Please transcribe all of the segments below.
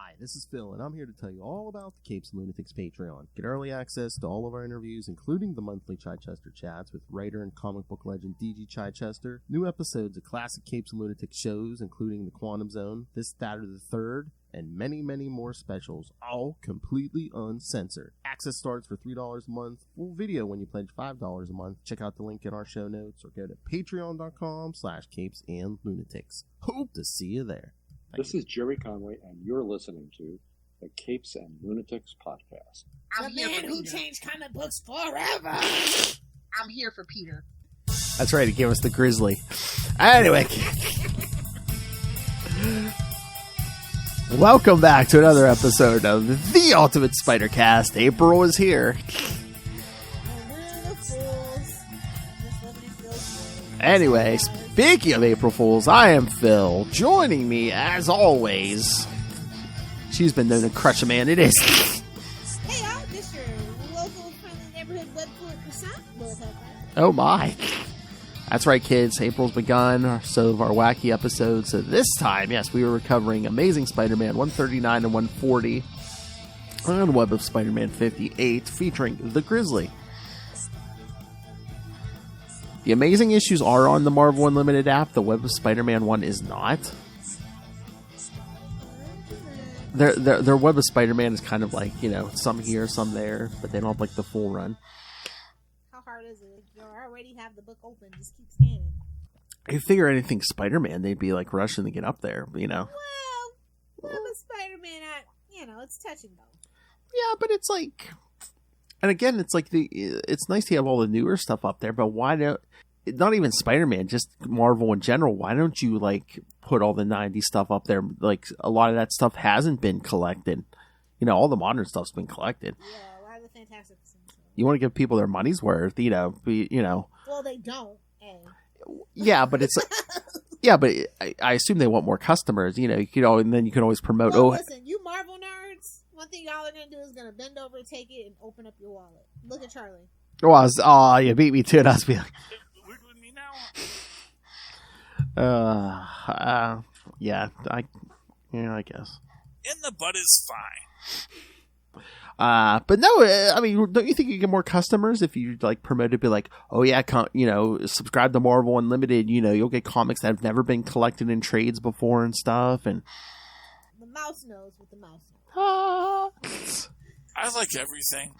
Hi, this is Phil, and I'm here to tell you all about the Capes and Lunatics Patreon. Get early access to all of our interviews, including the monthly Chichester chats with writer and comic book legend D.G. Chichester, new episodes of classic Capes and Lunatics shows, including The Quantum Zone, This, That, or the Third, and many, many more specials, all completely uncensored. Access starts for $3 a month, full video when you pledge $5 a month. Check out the link in our show notes, or go to patreon.com/CapesandLunatics. Hope to see you there. This is Jerry Conway, and you're listening to the Capes and Lunatics podcast. The man who changed comic books forever. I'm here for Peter. That's right, he gave us the Grizzly. Anyway. Welcome back to another episode of the Ultimate Spider Cast. April is here. Anyway, speaking of April Fools, I am Phil. Joining me, as always, she's been known to crush a man. It is. Hey, y'all, this your local friendly neighborhood webcomic croissant. Oh my. That's right, kids. April's begun some of our wacky episodes. So this time, yes, we were covering Amazing Spider-Man 139 and 140 and Web of Spider-Man 58, featuring the Grizzly. The Amazing issues are on the Marvel Unlimited app. The Web of Spider-Man one is not. Their Web of Spider-Man is kind of like, you know, some here, some there, but they don't have like the full run. How hard is it? You already have the book open. Just keep scanning. I figure anything Spider-Man, they'd be like rushing to get up there, you know. Well, Web of Spider-Man, it's touching though. Yeah, but it's like, and again, it's like it's nice to have all the newer stuff up there, but why don't, not even Spider-Man, just Marvel in general, why don't you like put all the 90s stuff up there? Like a lot of that stuff hasn't been collected. You know, all the modern stuff's been collected. Yeah, a lot of the Fantastic things. You want to give people their money's worth, you know, Well, they don't. Yeah, but it's like, yeah, but I assume they want more customers. You know, you could always, and then you can always promote. Well, listen, you Marvel nerds. One thing y'all are gonna do is gonna bend over, take it, and open up your wallet. Look at Charlie. You beat me to it. I was being like, with me now. Yeah, I guess. In the butt is fine. But no, I mean, don't you think you get more customers if you like promote it? Be like, oh yeah, subscribe to Marvel Unlimited. You know, you'll get comics that have never been collected in trades before and stuff. And the mouse knows what the mouse knows. I like everything.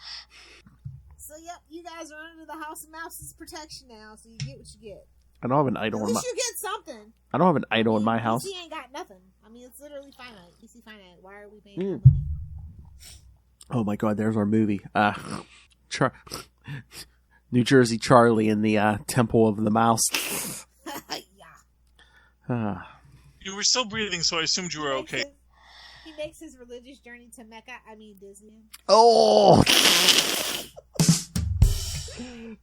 So yep, you guys are under the House of Mouse's protection now, so you get what you get. I don't have an idol. At least you get something. I don't have an idol in my house. DC ain't got nothing. I mean, it's literally finite. DC finite. Why are we paying more money? Oh my God, there's our movie. New Jersey Charlie in the Temple of the Mouse. Yeah. You were still breathing, so I assumed you were okay. He makes his religious journey to Mecca. I mean, Disney. Oh!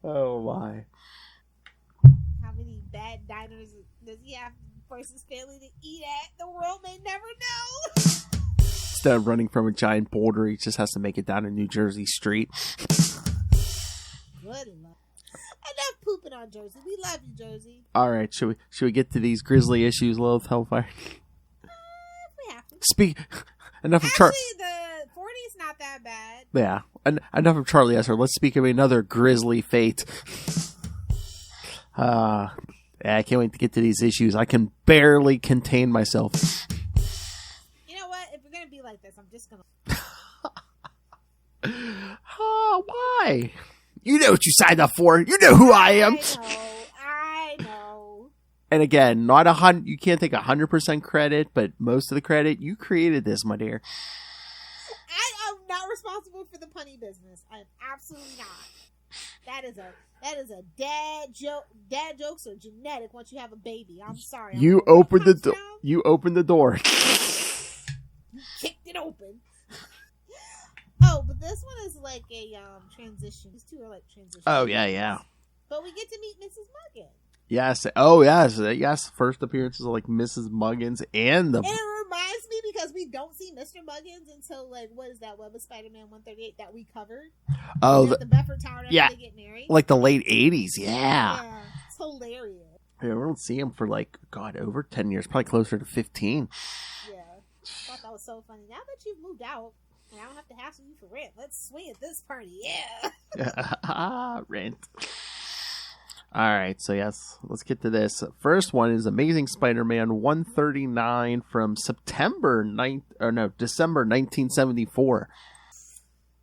Oh my. How many bad diners does he have for his family to eat at? The world may never know. Instead of running from a giant boulder, he just has to make it down a New Jersey street. Good luck. Enough pooping on Jersey. We love you, Jersey. All right, should we get to these Grizzly issues, Lilith Hellfire? We have to. Enough of Charlie. Actually, the 40's not that bad. Yeah, enough of Charlie Esser. Let's speak of another Grizzly fate. I can't wait to get to these issues. I can barely contain myself. Like this, I'm just gonna. Why? You know what you signed up for. You know who I am. I know. And again, you can't take 100% credit, but most of the credit, you created this, my dear. I am not responsible for the punny business. I am absolutely not. That is a dad joke. Dad jokes are genetic once you have a baby. I'm sorry. You opened the door. You opened the door. Kicked it open. Oh, but this one is like a transition. These two are like transitions. Oh yeah. But we get to meet Mrs. Muggins. Yes. Oh yes. First appearances of like Mrs. Muggins and it reminds me because we don't see Mr. Muggins until like what is that Web of Spider-Man 138 that we covered? Oh, the Bedford Tower after they get married. Like the late 80s. Yeah. It's hilarious. Yeah, we don't see him for like over 10 years, probably closer to 15. Yeah. thought that was so funny. Now that you've moved out, and I don't have to hassle you for rent, let's swing at this party. Yeah. Rent. All right, so yes, let's get to this. First one is Amazing Spider-Man 139 from December 1974.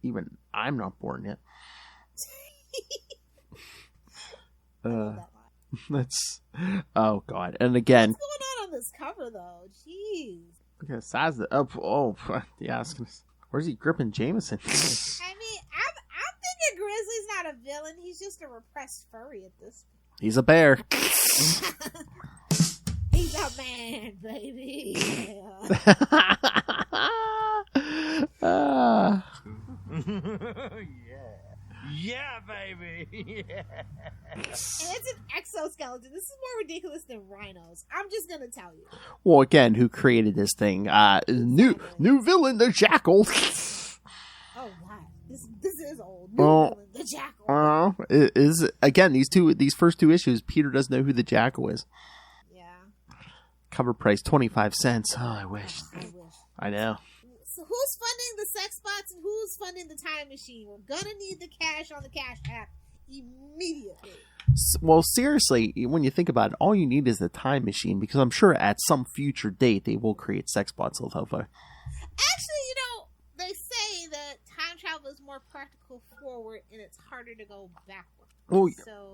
Even I'm not born yet. That's oh god, and again, what's going on this cover though? Jeez. Look at the size of the yeah. Where's he gripping Jameson? I mean, I'm thinking Grizzly's not a villain. He's just a repressed furry at this point. He's a bear. He's a man, baby. Yeah, baby. Yeah. And it's an exoskeleton. This is more ridiculous than rhinos. I'm just gonna tell you. Well, again, who created this thing? New villain, the Jackal. Oh god, this is old. New villain, the Jackal. Is again these first two issues. Peter doesn't know who the Jackal is. Yeah. Cover price 25 cents. Oh, I wish. I know. So who's funding the sex bots and who's funding the time machine? We're gonna need the cash on the Cash App immediately. Well, seriously, when you think about it, all you need is the time machine, because I'm sure at some future date they will create sex bots of Hellcat. Actually, they say that time travel is more practical forward and it's harder to go backward. Well, So,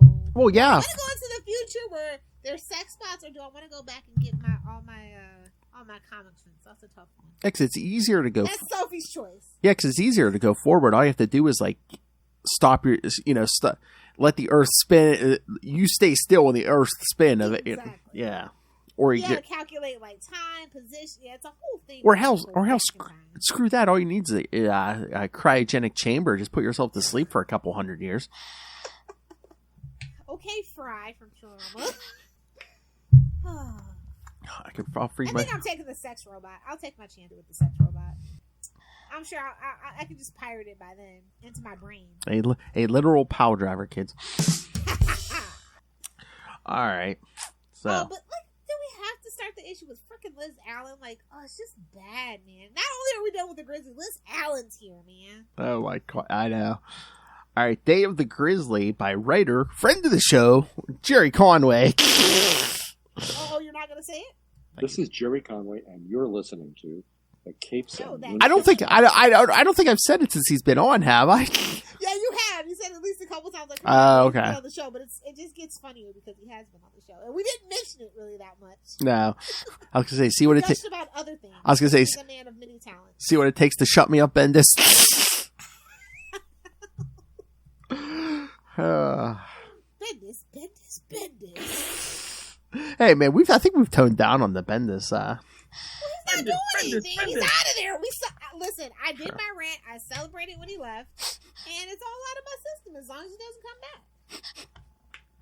yeah. I want to go into the future where there's sex bots, or do I want to go back and get all my comics? That's a tough one. Because it's easier to go. That's Sophie's choice. Yeah, because it's easier to go forward. All you have to do is stop your, let the Earth spin. You stay still when the Earth spin of it. Exactly. Yeah. Or you gotta calculate time, position. Yeah, it's a whole thing. Or screw that. All you need is a cryogenic chamber. Just put yourself to sleep for a couple 100 years. Okay, Fry from Toronto. I'll free my. I think I'm taking the sex robot. I'll take my chance with the sex robot. I'm sure I can just pirate it by then into my brain. A literal power driver, kids. All right. So. Oh, but do we have to start the issue with frickin' Liz Allen? It's just bad, man. Not only are we done with the Grizzly, Liz Allen's here, man. Oh my god, I know. All right, Day of the Grizzly by writer, friend of the show, Jerry Conway. Oh, you're not gonna say it? This is Jerry Conway, and you're listening to the Capes and Lunatics. I don't think I've said it since he's been on, have I? Yeah, you have. You said it at least a couple times. Okay. On the show, but it just gets funnier because he has been on the show, and we didn't mention it really that much. No, I was gonna say, see what it takes. About other things. I was gonna say, he's a man of many talents. See what it takes to shut me up, Bendis. Bendis. Hey man, I think we've toned down on the Bendis. Well, he's not doing anything. He's out of there. Listen, I did my rant. I celebrated when he left, and it's all out of my system as long as he doesn't come back.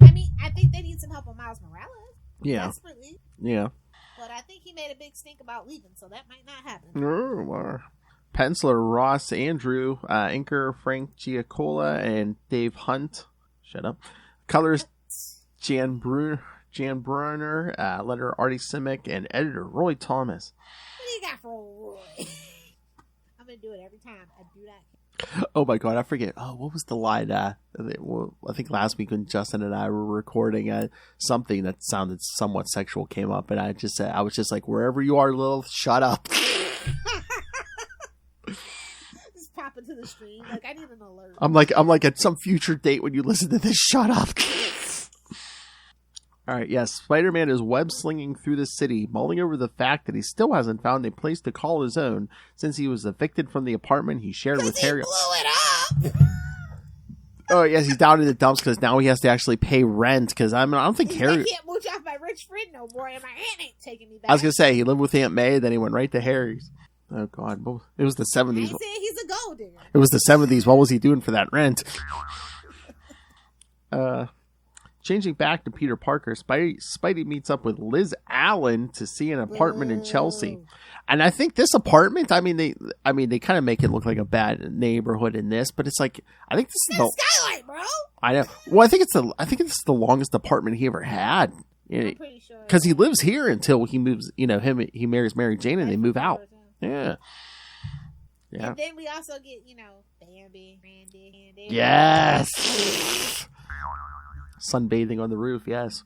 I mean, I think they need some help on Miles Morales. Yeah. Desperately. Yeah. But I think he made a big stink about leaving, so that might not happen. Penciler Ross Andrew, inker Frank Giacola, and Dave Hunt. Shut up. Colors Jan Brunner, letter Artie Simic, and editor Roy Thomas. What do you got for Roy? I'm gonna do it every time I do that. Oh my god, I forget. Oh, what was the line? I think last week when Justin and I were recording, something that sounded somewhat sexual came up, and I was just like, wherever you are, Lilith, shut up. Just pop into the stream. I need an alert. I'm like at some future date when you listen to this, shut up. All right, yes, Spider-Man is web-slinging through the city, mulling over the fact that he still hasn't found a place to call his own since he was evicted from the apartment he shared with Harry. Blew it up! Oh, yes, he's down in the dumps because now he has to actually pay rent because I don't think Harry... I can't mooch off my rich friend no more, and my aunt ain't taking me back. I was going to say, he lived with Aunt May, then he went right to Harry's. Oh, God. It was the 70s. I ain't saying he's a gold digger. It was the 70s. What was he doing for that rent? Changing back to Peter Parker, Spidey meets up with Liz Allen to see an apartment in Chelsea. And I think this apartment, I mean they kind of make it look like a bad neighborhood in this, but it's like, I think this is the skylight, bro. I know. Well, I think it's the longest apartment he ever had. I'm pretty sure. Because he lives here until he moves, he marries Mary Jane and they move out. Yeah. Yeah. And then we also get, Bambi, Randy. Yes. Sunbathing on the roof. Yes.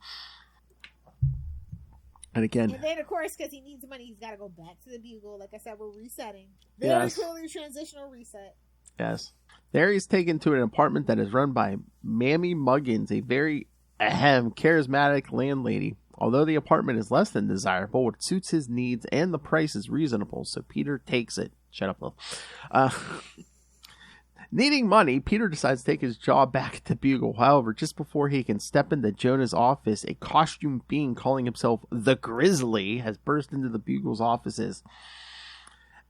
And again. And then, of course, because he needs money, he's got to go back to the Bugle. Like I said, we're resetting. Yes. Very clearly transitional reset. Yes. There he's taken to an apartment that is run by Mammy Muggins, a very charismatic landlady. Although the apartment is less than desirable, it suits his needs and the price is reasonable, so Peter takes it. Shut up, Lil. Needing money, Peter decides to take his job back at the Bugle. However, just before he can step into Jonah's office, a costumed being calling himself the Grizzly has burst into the Bugle's offices.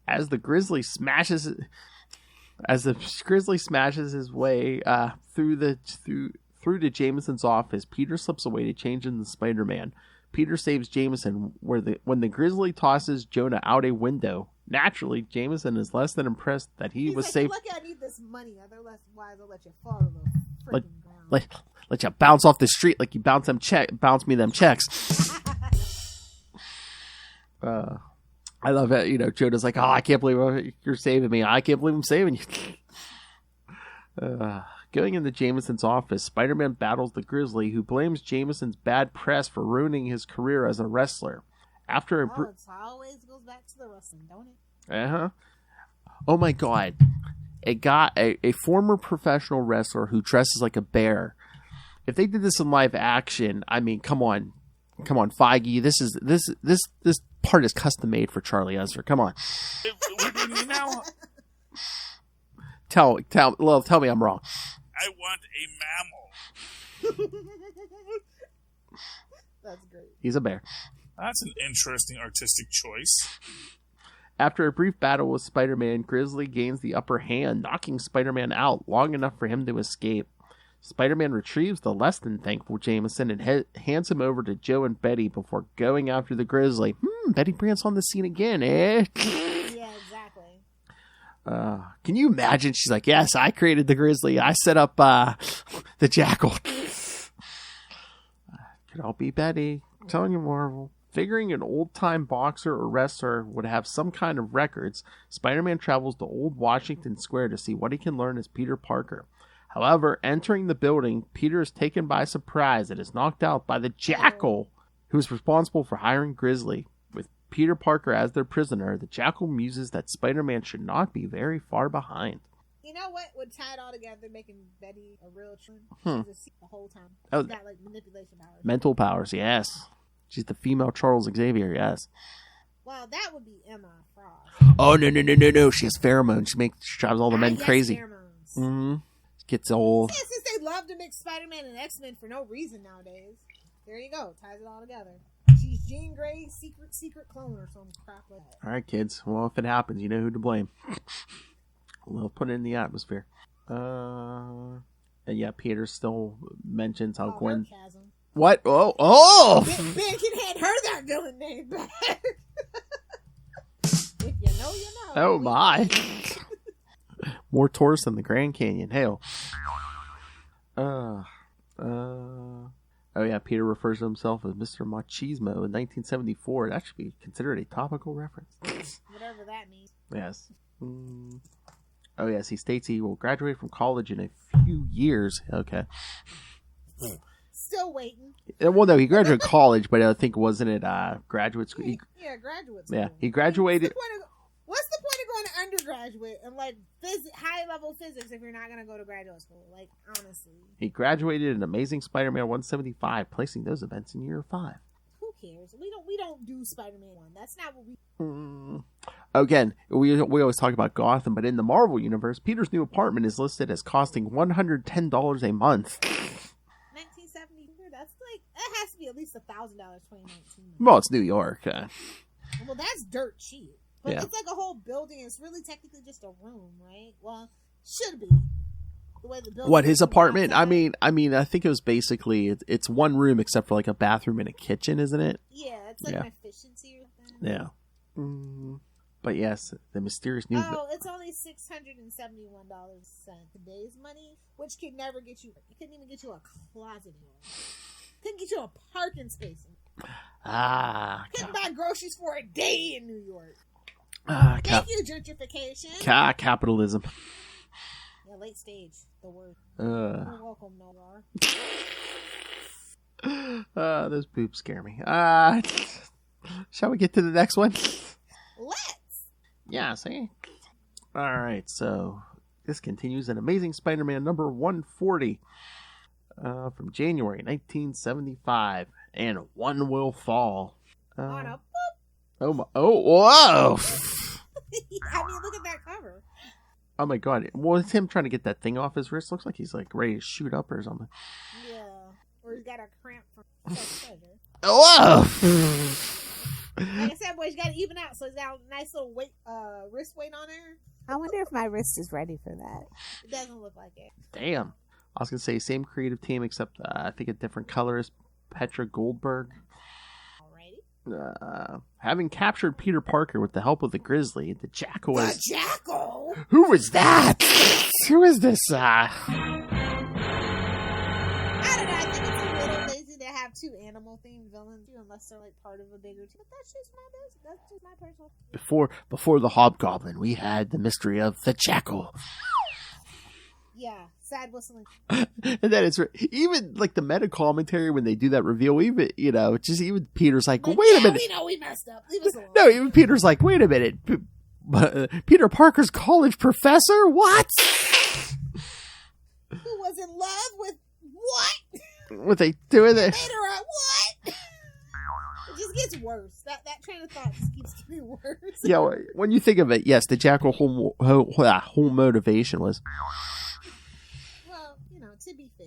As the Grizzly smashes his way through to Jameson's office, Peter slips away to change into Spider-Man. Peter saves Jameson when the Grizzly tosses Jonah out a window. Naturally, Jameson is less than impressed that he was saved. Lucky I need this money. Otherwise, I'll let you fall to the freaking ground. Let you bounce off the street like you bounce me them checks. I love it. Jonah's like, oh, I can't believe you're saving me. I can't believe I'm saving you. Going into Jameson's office, Spider-Man battles the Grizzly, who blames Jameson's bad press for ruining his career as a wrestler. It always goes back to the wrestling, don't it? Oh my God! A former professional wrestler who dresses like a bear. If they did this in live action, I mean, come on, Feige. This part is custom made for Charlie Uzzard. Come on. We're doing it now. Tell me I'm wrong. I want a mammal. That's great. He's a bear. That's an interesting artistic choice. After a brief battle with Spider-Man, Grizzly gains the upper hand, knocking Spider-Man out long enough for him to escape. Spider-Man retrieves the less than thankful Jameson and hands him over to Joe and Betty before going after the Grizzly. Betty Brant's on the scene again, eh? Yeah, exactly. Can you imagine? She's like, yes, I created the Grizzly. I set up the Jackal. Could all be Betty. I'm telling you, Marvel. Figuring an old-time boxer or wrestler would have some kind of records, Spider-Man travels to Old Washington Square to see what he can learn as Peter Parker. However, entering the building, Peter is taken by surprise and is knocked out by the Jackal, who is responsible for hiring Grizzly. With Peter Parker as their prisoner, the Jackal muses that Spider-Man should not be very far behind. You know what would tie it all together, making Betty a real true? She's a the whole time. She's got manipulation powers. Mental powers, yes. She's the female Charles Xavier, yes. Well, that would be Emma Frost. Oh, no. She has pheromones. She drives all the men crazy. Pheromones. Mm-hmm. Gets old. Yeah, since they love to mix Spider-Man and X-Men for no reason nowadays. There you go. Ties it all together. She's Jean Grey's secret clone or some crap like that. All right, kids. Well, if it happens, you know who to blame. We'll put it in the atmosphere. And yeah, Peter still mentions how Gwen... Sarcasm. What? Oh! Ben had her that villain name back. If you know, you know. Oh, my. More tourists than the Grand Canyon. Hell. Oh, yeah. Peter refers to himself as Mr. Machismo in 1974. That should be considered a topical reference. Whatever that means. Yes. Oh, yes. He states he will graduate from college in a few years. Okay. Still waiting. Well, no, he graduated college, but I think wasn't it graduate school? Yeah, graduate school. Yeah, he graduated. What's the point of going to undergraduate and high level physics if you're not going to go to graduate school? Like, honestly. He graduated in Amazing Spider-Man 175, placing those events in year 5. Who cares? We don't do Spider-Man 1. That's not what we. Again, we always talk about Gotham, but in the Marvel universe, Peter's new apartment is listed as costing $110 a month. 1970. That's like that has to be at least $1,000 2019. Well, it's New York. Well, that's dirt cheap. But Yeah. it's like a whole building. It's really technically just a room, right? Well, should be. The way the building. What, his is apartment? outside. I mean, I think it was basically it's one room except for like a bathroom and a kitchen, isn't it? Yeah, it's like Yeah. an efficiency or something. Yeah. But yes, the mysterious news. Oh, it's only $671 today's money, which could never get you. It couldn't even get you a closet door. Couldn't get you a parking space. Couldn't buy groceries for a day in New York. Thank you, gentrification. Capitalism. Yeah, late stage, the word. You're welcome, Nolar. Those poops scare me. Shall we get to the next one? Let's. Yeah, see? Alright, so this continues in Amazing Spider-Man number 140 from January 1975. And one will fall. On a whoa! I mean, look at that cover. Oh my god. Well, it's him trying to get that thing off his wrist. Looks like he's like ready to shoot up or something. Yeah. Or he's got a cramp from pleasure. Whoa! Like I said, boy, he's got to even out, so he's got a nice little wrist weight on there. I wonder if my wrist is ready for that. It doesn't look like it. Damn. I was going to say same creative team, except I think a different colorist, Petra Goldberg. Having captured Peter Parker with the help of the Grizzly, the Jackal is... The Jackal? Who was that? Who is this? I don't know. I think it's a little lazy to have two animal-themed villains, unless they're like part of a bigger team. But that's just my personal... Before the Hobgoblin, we had the mystery of the Jackal. Yeah, sad whistling. And then it's even like the meta commentary when they do that reveal, even even Peter's like, wait a minute. We know we messed up. Leave us alone. No, even Peter's like, wait a minute. Peter Parker's college professor? What? Who was in love with what? What they doing there? Later on, what? It just gets worse. That train of thought just keeps getting worse. Yeah, when you think of it, yes, the Jackal whole motivation was... Well, to be fair,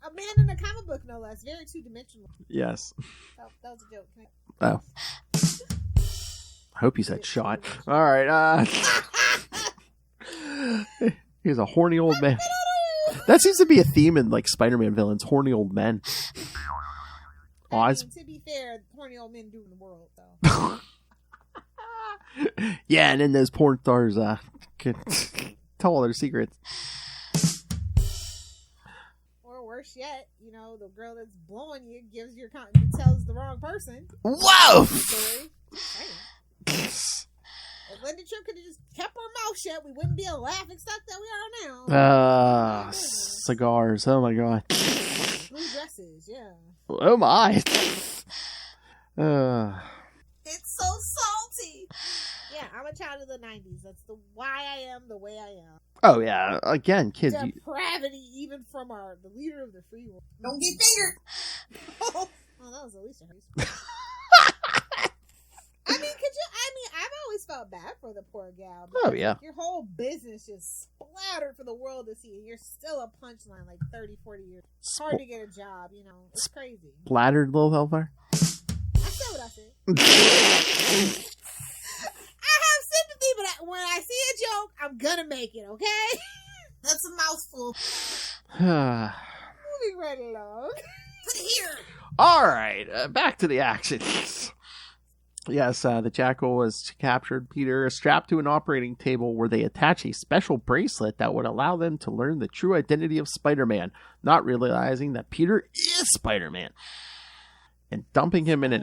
a man in a comic book, no less, very two-dimensional. Yes. Oh, that was a joke. Oh. I hope you said shot. All right. He's a horny old man. That seems to be a theme in like Spider-Man villains, horny old men. To be fair, horny old men do in the world, though. Yeah, and then those porn stars can tell all their secrets. Or worse yet, the girl that's blowing you tells the wrong person. Whoa! If Linda Tripp could have just kept her mouth shut, we wouldn't be a laughing stock that we are now. Cigars. Oh my god. Blue dresses, yeah. Oh my. It's so salty. Yeah, I'm a child of the 90s. That's why I am the way I am. Oh yeah, again, kids. Depravity, even from the leader of the free world. Don't get fingered. Oh, that was Alicia. I've always felt bad for the poor gal. Oh, yeah. Your whole business just splattered for the world to see, and you're still a punchline like 30, 40 years. It's hard to get a job, It's crazy. Splattered, little hellfire? I said what I said. I have sympathy, but when I see a joke, I'm gonna make it, okay? That's a mouthful. Moving right along. Put it here. All right, back to the action. Yes, the Jackal was captured. Peter is strapped to an operating table where they attach a special bracelet that would allow them to learn the true identity of Spider-Man, not realizing that Peter is Spider-Man. And dumping him in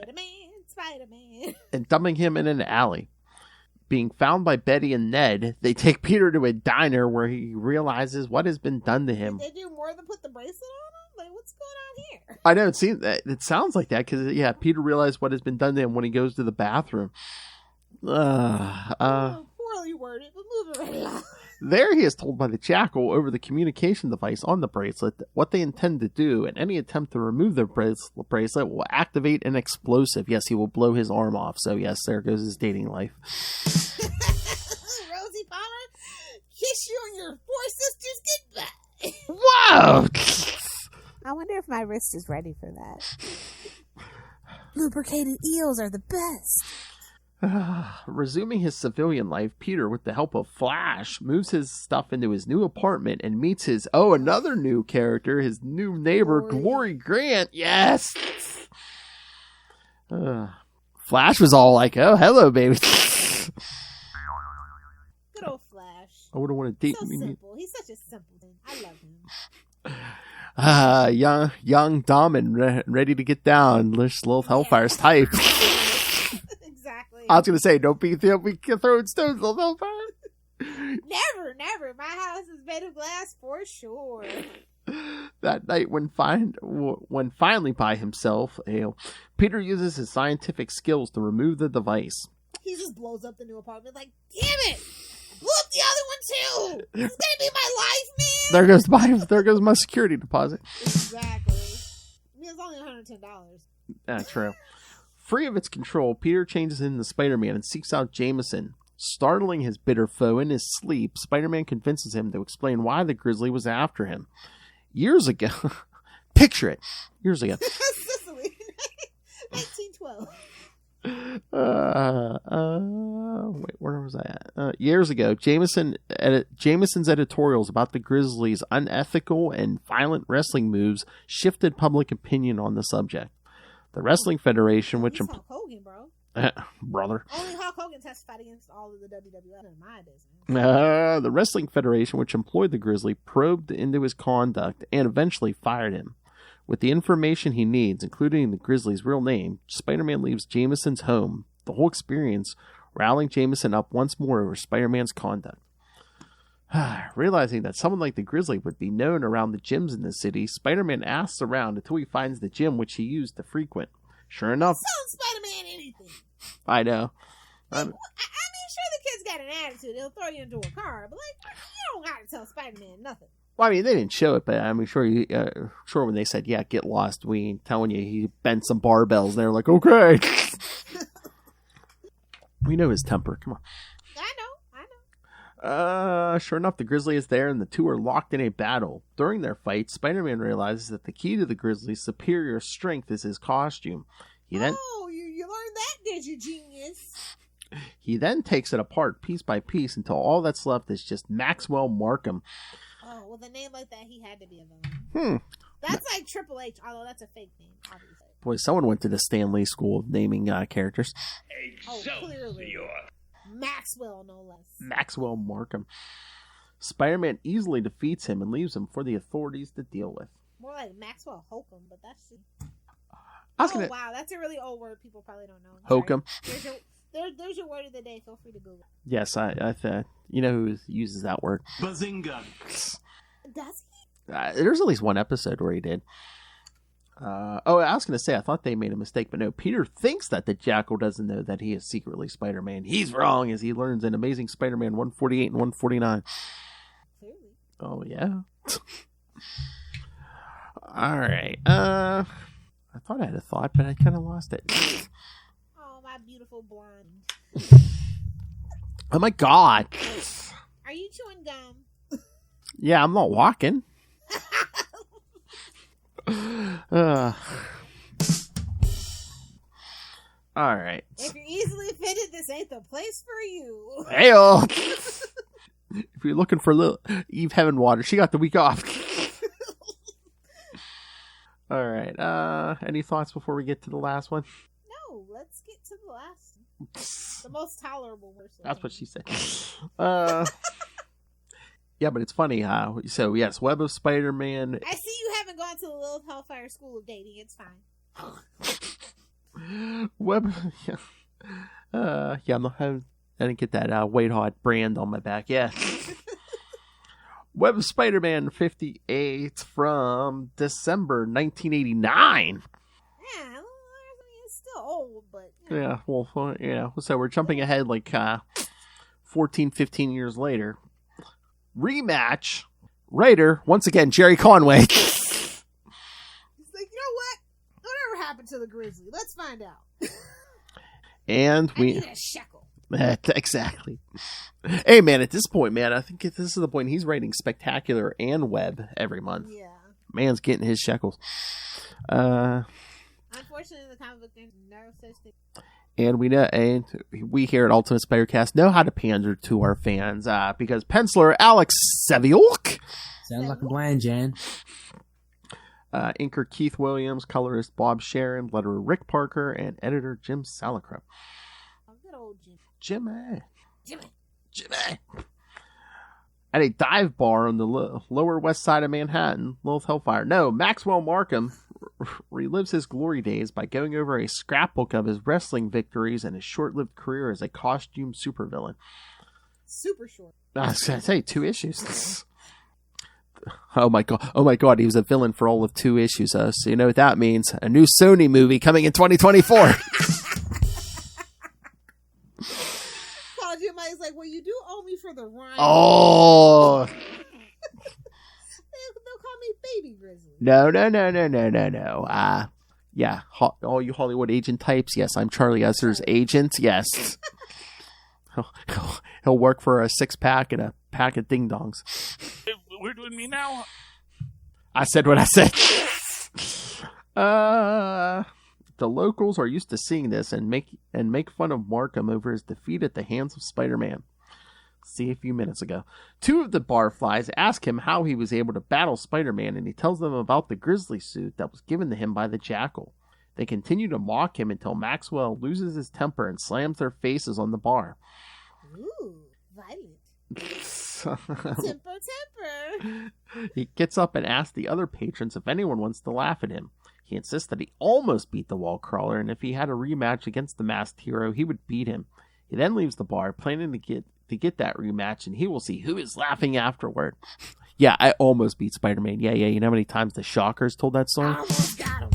an alley. Being found by Betty and Ned, they take Peter to a diner where he realizes what has been done to him. Did they do more than put the bracelet on him? Like, what's going on here? I know, it sounds like that, because, yeah, Peter realized what has been done to him when he goes to the bathroom. Poorly worded, but moving right along. There he is told by the Jackal over the communication device on the bracelet what they intend to do, and any attempt to remove the bracelet will activate an explosive. Yes, he will blow his arm off. So yes, there goes his dating life. Rosie Palmer, kiss you and your four sisters goodbye. Wow! I wonder if my wrist is ready for that. Lubricated eels are the best. Resuming his civilian life, Peter, with the help of Flash, moves his stuff into his new apartment and meets another new character, his new neighbor, Glory Grant. Yes! Flash was all like, oh, hello, baby. Good old Flash. I wouldn't want to date so me. Simple. He's such a simpleton. I love him. Young, dumb, and ready to get down. Lilith Hellfire's type. Exactly. Exactly. I was gonna say, don't be throwing stones on Hellfire. Never. My house is made of glass for sure. That night, when finally by himself, Peter uses his scientific skills to remove the device. He just blows up the new apartment like, damn it! I blew up the other one too! It's gonna be my life, man! There goes my security deposit. Exactly. It's only $110. True. Free of its control, Peter changes into Spider-Man and seeks out Jameson. Startling his bitter foe in his sleep, Spider-Man convinces him to explain why the Grizzly was after him. Years ago, picture it. Years ago. Sicily, 1912. Wait, where was I at? Years ago, Jameson's editorials about the Grizzlies' unethical and violent wrestling moves shifted public opinion on the subject. The Wrestling Federation, which Hulk Hogan, bro. Brother. Only Hulk Hogan testified against all of the WWF in my business. The Wrestling Federation, which employed the Grizzly, probed into his conduct and eventually fired him. With the information he needs, including the Grizzly's real name, Spider-Man leaves Jameson's home. The whole experience rallying Jameson up once more over Spider-Man's conduct. Realizing that someone like the Grizzly would be known around the gyms in the city, Spider-Man asks around until he finds the gym which he used to frequent. Sure enough... Sounds Spider-Man anything. I know. I mean, sure, the kid's got an attitude. He'll throw you into a car. But, like, you don't got to tell Spider-Man nothing. Well, I mean, they didn't show it, but I mean, sure when they said, yeah, get lost, we ain't telling you he bent some barbells. They're like, okay. We know his temper. Come on. I know. Sure enough, the Grizzly is there, and the two are locked in a battle. During their fight, Spider-Man realizes that the key to the Grizzly's superior strength is his costume. You learned that, did you, genius? He then takes it apart piece by piece until all that's left is just Maxwell Markham. Oh, with a name like that, he had to be a villain. That's like Triple H, although that's a fake name, obviously. Boy, someone went to the Stan Lee School of naming characters. Oh, clearly. Maxwell, no less. Maxwell Markham. Spider-Man easily defeats him and leaves him for the authorities to deal with. More like Maxwell Hokum, but that's... wow, that's a really old word people probably don't know. Hokum. There's your word of the day. Feel free to Google. Yes, you know who uses that word. Bazinga. Does he? There's at least one episode where he did. I was going to say, I thought they made a mistake, but no, Peter thinks that the Jackal doesn't know that he is secretly Spider-Man. He's wrong, as he learns in Amazing Spider-Man 148 and 149. Clearly. Oh, yeah. All right. I thought I had a thought, but I kind of lost it. Oh, my beautiful blonde. Oh, my God. Are you chewing gum? Yeah, I'm not walking. All right. If you're easily offended, this ain't the place for you. Hey-o. If you're looking for little Eve Heaven water, she got the week off. All right. Any thoughts before we get to the last one? No, let's get to the last one. The most tolerable person. That's what she said. Yeah, but it's funny how. So, yes, Web of Spider-Man. I see you haven't gone to the Lilith Hellfire School of Dating. It's fine. Web. Yeah. I didn't get that White Hot brand on my back. Yeah. Web of Spider-Man 58 from December 1989. Yeah, it's still old, but... You know. Yeah, well, yeah. So we're jumping ahead like 14, 15 years later. Rematch. Writer, once again, Jerry Conway. He's like, you know what? Whatever happened to the Grizzly? Let's find out. And I need a shekel. Exactly. Hey, man, at this point, man, I think this is the point he's writing Spectacular and Web every month. Yeah. Man's getting his shekels. Unfortunately, the comic book there's no such thing. And we here at Ultimate Spider-Cast know how to pander to our fans because penciler Alex Seviolk. Sounds like a blind, Jan. Inker Keith Williams, colorist Bob Sharon, letterer Rick Parker, and editor Jim Salicrup. Oh, good old Jim. Jimmy. At a dive bar on the lower west side of Manhattan, Lilith Hellfire. No, Maxwell Markham relives his glory days by going over a scrapbook of his wrestling victories and his short-lived career as a costume supervillain. Super short. I was going to say 2 issues. Oh my god, he was a villain for all of 2 issues. So you know what that means. A new Sony movie coming in 2024. Mike's like, well, you do owe me for the rhyme. Oh. They'll call me Baby Grizzly. No. Yeah, all you Hollywood agent types, yes, I'm Charlie Esser's agent, yes. He'll work for a 6-pack and a pack of ding-dongs. We're doing me now? I said what I said. The locals are used to seeing this and make fun of Markham over his defeat at the hands of Spider-Man. See, a few minutes ago. 2 of the barflies ask him how he was able to battle Spider-Man, and he tells them about the Grizzly suit that was given to him by the Jackal. They continue to mock him until Maxwell loses his temper and slams their faces on the bar. Ooh, violent. Temper. He gets up and asks the other patrons if anyone wants to laugh at him. He insists that he almost beat the wall crawler, and if he had a rematch against the masked hero, he would beat him. He then leaves the bar, planning to get that rematch, and he will see who is laughing afterward. Yeah, I almost beat Spider-Man. Yeah. You know how many times the Shockers told that story? I almost got him.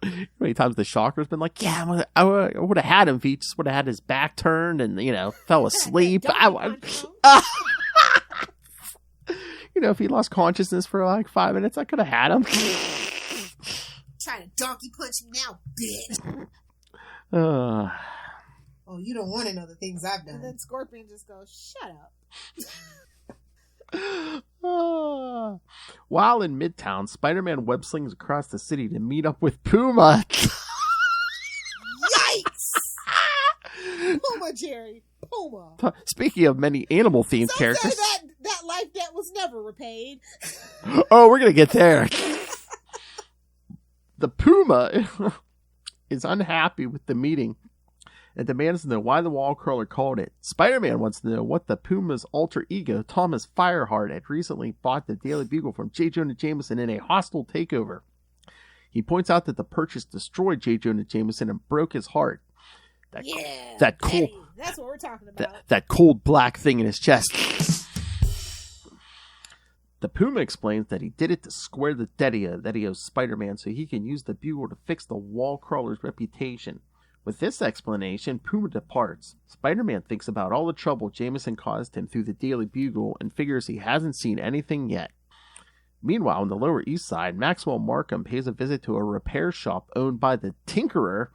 How many times the Shocker's been like, yeah, I would have had him if he just would have had his back turned and, fell asleep. If he lost consciousness for like 5 minutes, I could have had him. Trying to donkey punch me now, bitch. Oh, you don't want to know the things I've done. And then Scorpion just goes, shut up. While in Midtown, Spider-Man web slings across the city to meet up with Puma. Yikes! Puma, Jerry. Puma. Speaking of many animal-themed characters. That life debt was never repaid. Oh, we're going to get there. The Puma is unhappy with the meeting and demands to know why the wall crawler called it. Spider-Man wants to know what the Puma's alter ego, Thomas Fireheart, had recently bought the Daily Bugle from J. Jonah Jameson in a hostile takeover. He points out that the purchase destroyed J. Jonah Jameson and broke his heart. That cold, that's what we're talking about. That cold black thing in his chest. The Puma explains that he did it to square the debt that he owes Spider-Man so he can use the Bugle to fix the wall crawler's reputation. With this explanation, Puma departs. Spider-Man thinks about all the trouble Jameson caused him through the Daily Bugle and figures he hasn't seen anything yet. Meanwhile, on the Lower East Side, Maxwell Markham pays a visit to a repair shop owned by the Tinkerer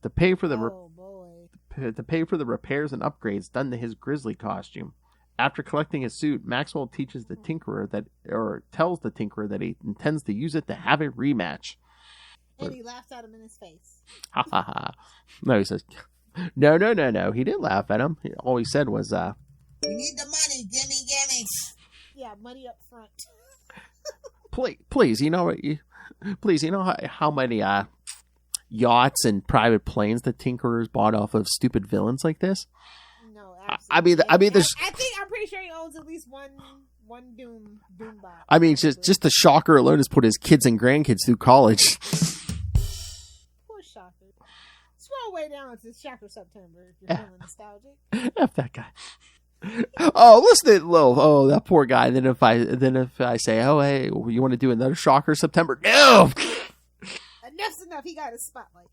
to pay for the repairs and upgrades done to his Grizzly costume. After collecting his suit, Maxwell tells the Tinkerer that he intends to use it to have a rematch. And he laughs at him in his face. Ha ha ha. No, he says, no. He didn't laugh at him. All he said was, we need the money. Gimme. Yeah, money up front. Please, you know how many yachts and private planes the Tinkerers bought off of stupid villains like this? No, absolutely. I mean, there's. I'm pretty sure he owns at least one Doom bot. I mean, just the Shocker alone has put his kids and grandkids through college. Poor Shocker. Scroll way down to Shocker September if you're feeling nostalgic. F that guy. Oh, listen to Lil. Oh, that poor guy. Then if I say, oh, hey, you want to do another Shocker September? No. Enough's enough. He got his spotlight.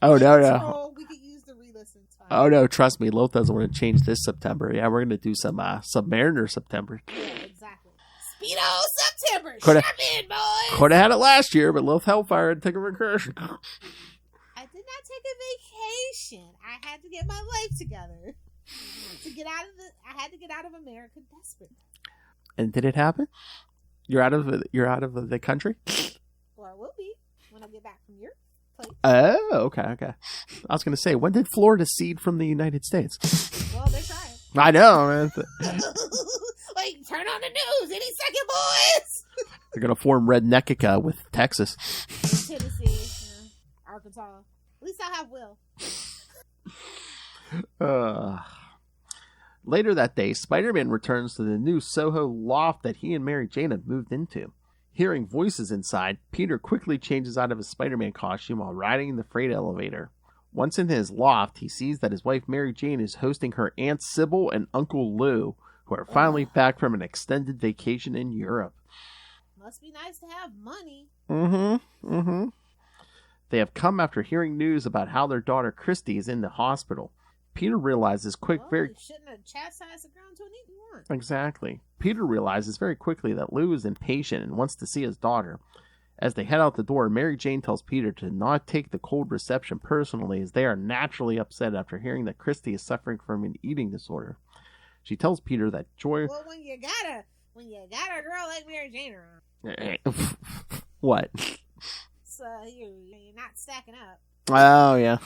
Oh no. We could use the re-listen time. Oh no, trust me, Lilith doesn't want to change this September. Yeah, we're gonna do some Submariner September. Yeah, exactly. Speedo September. Could boys. have had it last year, but Lilith Hellfire had to take a recursion. I did not take a vacation. I had to get my life together. I had to get out of America desperate. And did it happen? You're out of the country? Or I will be when I get back from your place. Oh, okay. I was gonna say, when did Florida cede from the United States? Well, they're trying. I know, man. Like, turn on the news any second, boys. They're gonna form Redneckica with Texas, Tennessee, Arkansas. At least I'll have Will. Later that day, Spider-Man returns to the new Soho loft that he and Mary Jane have moved into. Hearing voices inside, Peter quickly changes out of his Spider-Man costume while riding the freight elevator. Once in his loft, he sees that his wife Mary Jane is hosting her Aunt Sybil and Uncle Lou, who are finally back from an extended vacation in Europe. Must be nice to have money. They have come after hearing news about how their daughter Christy is in the hospital. Peter realizes You shouldn't have chastised the ground to an equal one. Exactly. Peter realizes very quickly that Lou is impatient and wants to see his daughter. As they head out the door, Mary Jane tells Peter to not take the cold reception personally, as they are naturally upset after hearing that Christy is suffering from an eating disorder. She tells Peter that Joy... Well, when you got a girl like Mary Jane around. What? So you're not stacking up. Oh, yeah.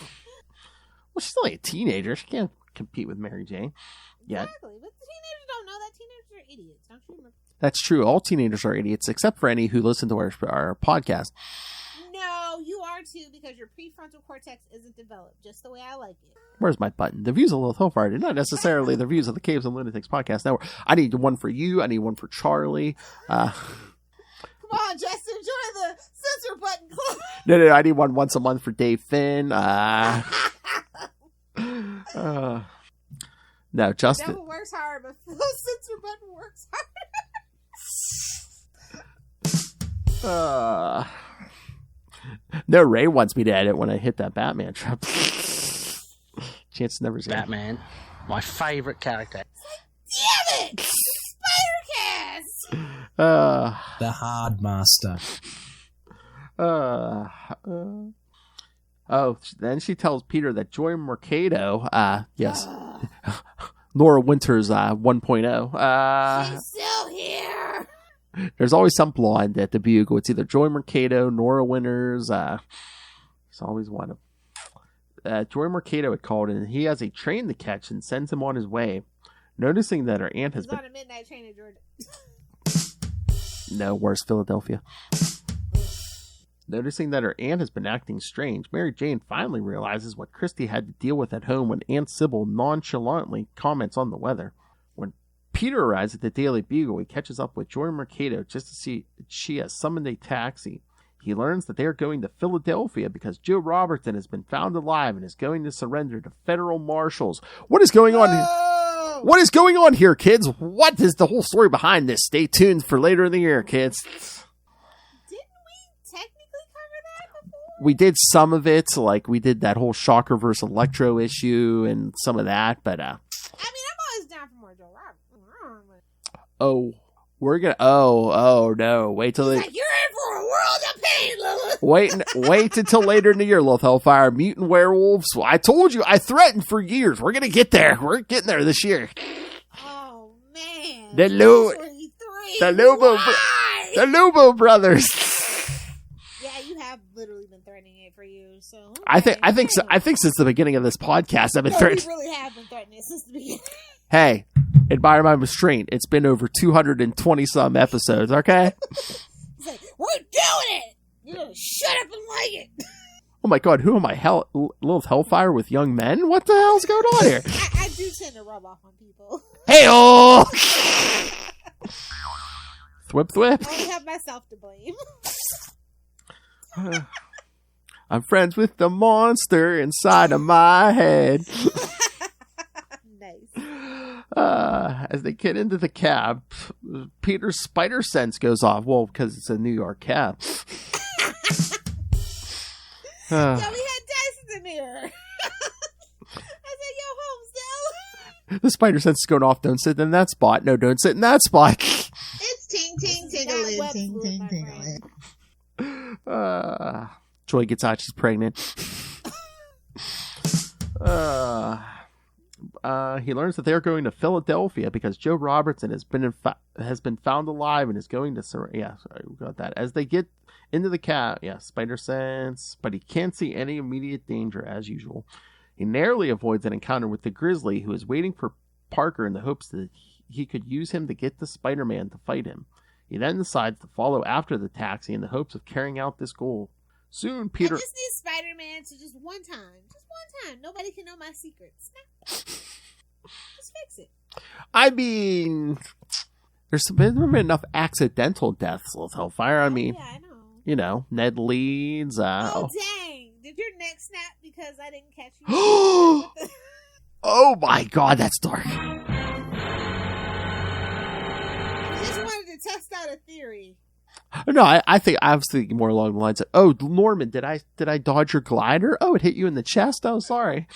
Well, she's only a teenager. She can't compete with Mary Jane yet. Exactly. But the teenagers don't know that. Teenagers are idiots. Don't you remember? That's true. All teenagers are idiots, except for any who listen to our podcast. No, you are too, because your prefrontal cortex isn't developed just the way I like it. Where's my button? The views of Lilith Hellfire are not necessarily the views of the Capes and Lunatics podcast network. I need one for you. I need one for Charlie. Come on, Justin, enjoy the censor button club. No, I need one once a month for Dave Finn. No, Justin. Devil works hard, but the censor button works hard. No, Ray wants me to edit when I hit that Batman trap. Chance never seen Batman, my favorite character. Damn it! Spider-Cast! The Hard Master. Then she tells Peter that Joy Mercado, yes, Nora Winters 1.0. She's still here. There's always some blonde at the Bugle. It's either Joy Mercado, Nora Winters. There's always one of Joy Mercado had called, and he has a train to catch and sends him on his way. Noticing that her aunt has been on a midnight train in Georgia. No, worse, Philadelphia. Noticing that her aunt has been acting strange, Mary Jane finally realizes what Christy had to deal with at home when Aunt Sybil nonchalantly comments on the weather. When Peter arrives at the Daily Bugle, he catches up with Joy Mercado just to see she has summoned a taxi. He learns that they are going to Philadelphia because Joe Robertson has been found alive and is going to surrender to federal marshals. What is going on here? What is going on here, kids? What is the whole story behind this? Stay tuned for later in the year, kids. We did some of it, like we did that whole Shocker vs. Electro issue and some of that, but I mean, I'm always down for more Joe Roberts. No, wait till like, you're in for a world of pain, Lilith. wait until later in the year, Lilith Hellfire. Mutant werewolves. I told you, I threatened for years. We're gonna get there. We're getting there this year. Oh man, the Lobo brothers. Yeah, you have literally been threatening it for years. So okay. I think since the beginning of this podcast, I've been threatening. We really have been threatening it since the beginning. Hey, admire my restraint. It's been over 220 some episodes. Okay. He's like, we're doing it. You're gonna shut up and like it. Oh my God, who am I? Lilith Hellfire with young men? What the hell's going on here? I do tend to rub off on people. Hey-oh! Thwip. I only have myself to blame. I'm friends with the monster inside of my head. Nice. As they get into the cab, Peter's spider sense goes off. Well, because it's a New York cab. Yeah, we had Dyson in here. I said, yo, home still. The spider sense is going off. Don't sit in that spot. No, don't sit in that spot. It's ting ting tingling, ting ting tingling. Joy gets out. She's pregnant. He learns that they're going to Philadelphia because Joe Robertson has been found alive and is going to surrender. Yeah, sorry, we got that. As they get into the cab, spider sense, but he can't see any immediate danger as usual. He narrowly avoids an encounter with the Grizzly, who is waiting for Parker in the hopes that he could use him to get the Spider-Man to fight him. He then decides to follow after the taxi in the hopes of carrying out this goal. Soon, Peter... I just need Spider-Man to just one time. Nobody can know my secrets. Just fix it. I mean, There's been enough accidental deaths with Hellfire. I mean, yeah, I know. you know, Ned Leeds. Oh, dang. Did your neck snap because I didn't catch you? Oh my god, that's dark. I just wanted to test out a theory. No, I was thinking more along the lines of, oh, Norman, did I dodge your glider? Oh, it hit you in the chest? Oh, sorry.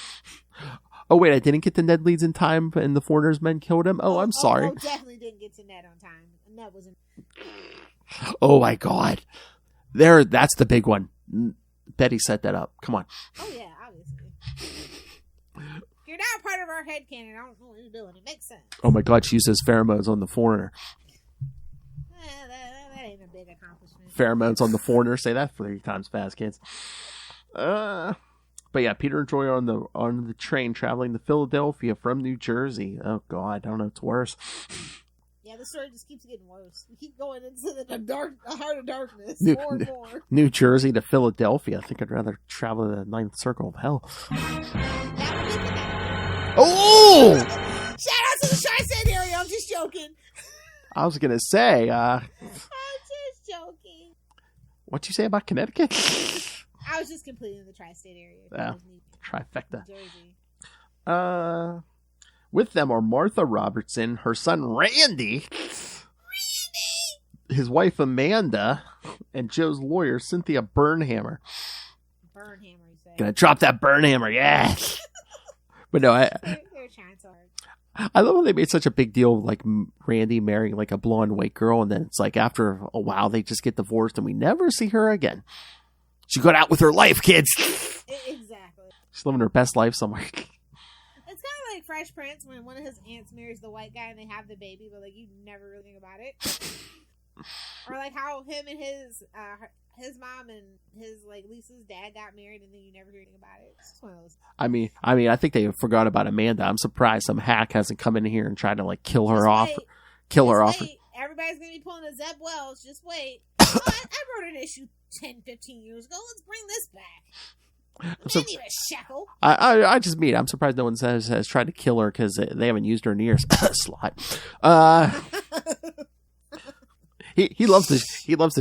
Oh, wait, I didn't get to Ned Leeds in time and the Foreigner's men killed him? Oh, I'm sorry. Oh, definitely didn't get to Ned on time. Ned wasn't. Oh my god. That's the big one. Betty set that up. Come on. Oh, yeah, obviously. You're not part of our headcanon. I don't know what you're doing. It makes sense. Oh my god, she uses pheromones on the Foreigner. That ain't a big accomplishment. Pheromones on the Foreigner. Say that 3 times fast, kids. But yeah, Peter and Joy are on the train traveling to Philadelphia from New Jersey. Oh god, I don't know, it's worse. Yeah, the story just keeps getting worse. We keep going into the heart of darkness more and more. New Jersey to Philadelphia. I think I'd rather travel to the 9th circle of hell. Oh! Shout out to the Tri-State area. I'm just joking. I was gonna say, I'm just joking. What'd you say about Connecticut? I was just completing the Tri-State area. Yeah, trifecta. New Jersey. With them are Martha Robertson, her son Randy, his wife Amanda, and Joe's lawyer Cynthia Burnhammer. Burnhammer, you say? Gonna drop that Burnhammer, yeah. But no, they're trying so hard. I love how they made such a big deal of like Randy marrying like a blonde white girl, and then it's like after a while they just get divorced and we never see her again. She got out with her life, kids. Exactly. She's living her best life somewhere. It's kind of like Fresh Prince when one of his aunts marries the white guy and they have the baby, but like you never really think about it. Or like how him and his mom and his like Lisa's dad got married and then you never hear anything about it. It's just one of those. I mean, I think they forgot about Amanda. I'm surprised some hack hasn't come in here and tried to like kill her off. Everybody's gonna be pulling a Zeb Wells. Just wait. I wrote an issue 10, 15 years ago. Let's bring this back. They need a shackle. I just mean I'm surprised no one has tried to kill her because they haven't used her in years. Slot. He loves to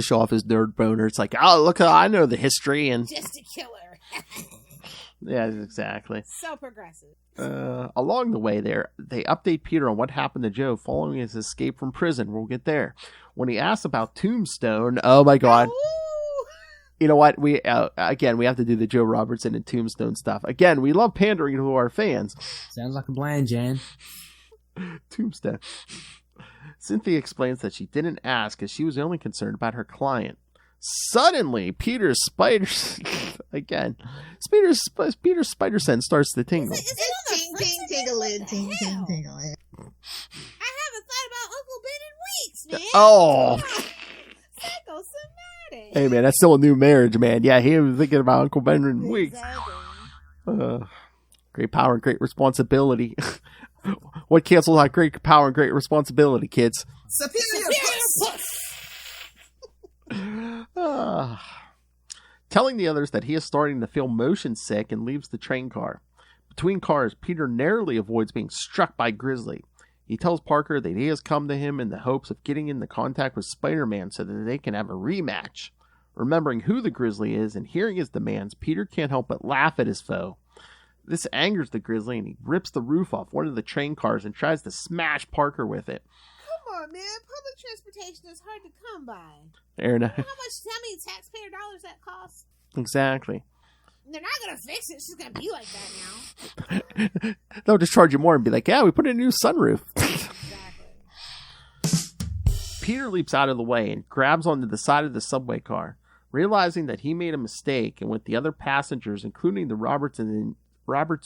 show off his nerd boner. It's like, oh look, I know the history and just to kill her. Yeah, exactly. So progressive. Along the way there, they update Peter on what happened to Joe following his escape from prison. We'll get there. When he asks about Tombstone, oh my god. Ooh. You know what? We have to do the Joe Robertson and Tombstone stuff. Again, we love pandering to our fans. Sounds like a plan, Jan. Tombstone. Cynthia explains that she didn't ask as she was only concerned about her client. Suddenly, Peter's spider again. Peter's spider sense starts to tingle. Ting-ting-ting-a-lid, ting-ting-ting-a-lid. I haven't thought about Uncle Ben in weeks, man. Oh. Psychosomatic. Hey, man, that's still a new marriage, man. Yeah, he was thinking about Uncle Ben in weeks. Great power and great responsibility. What cancels out great power and great responsibility, kids? Superior puss. Telling the others that he is starting to feel motion sick and leaves the train car. Between cars, Peter narrowly avoids being struck by Grizzly. He tells Parker that he has come to him in the hopes of getting into contact with Spider-Man so that they can have a rematch. Remembering who the Grizzly is and hearing his demands, Peter can't help but laugh at his foe. This angers the Grizzly and he rips the roof off one of the train cars and tries to smash Parker with it. Come on, man. Public transportation is hard to come by. Fair enough. How many taxpayer dollars that costs? Exactly. They're not going to fix it. It's just going to be like that now. They'll just charge you more and be like, yeah, we put in a new sunroof. Exactly. Peter leaps out of the way and grabs onto the side of the subway car, realizing that he made a mistake, and with the other passengers, including the Robertsons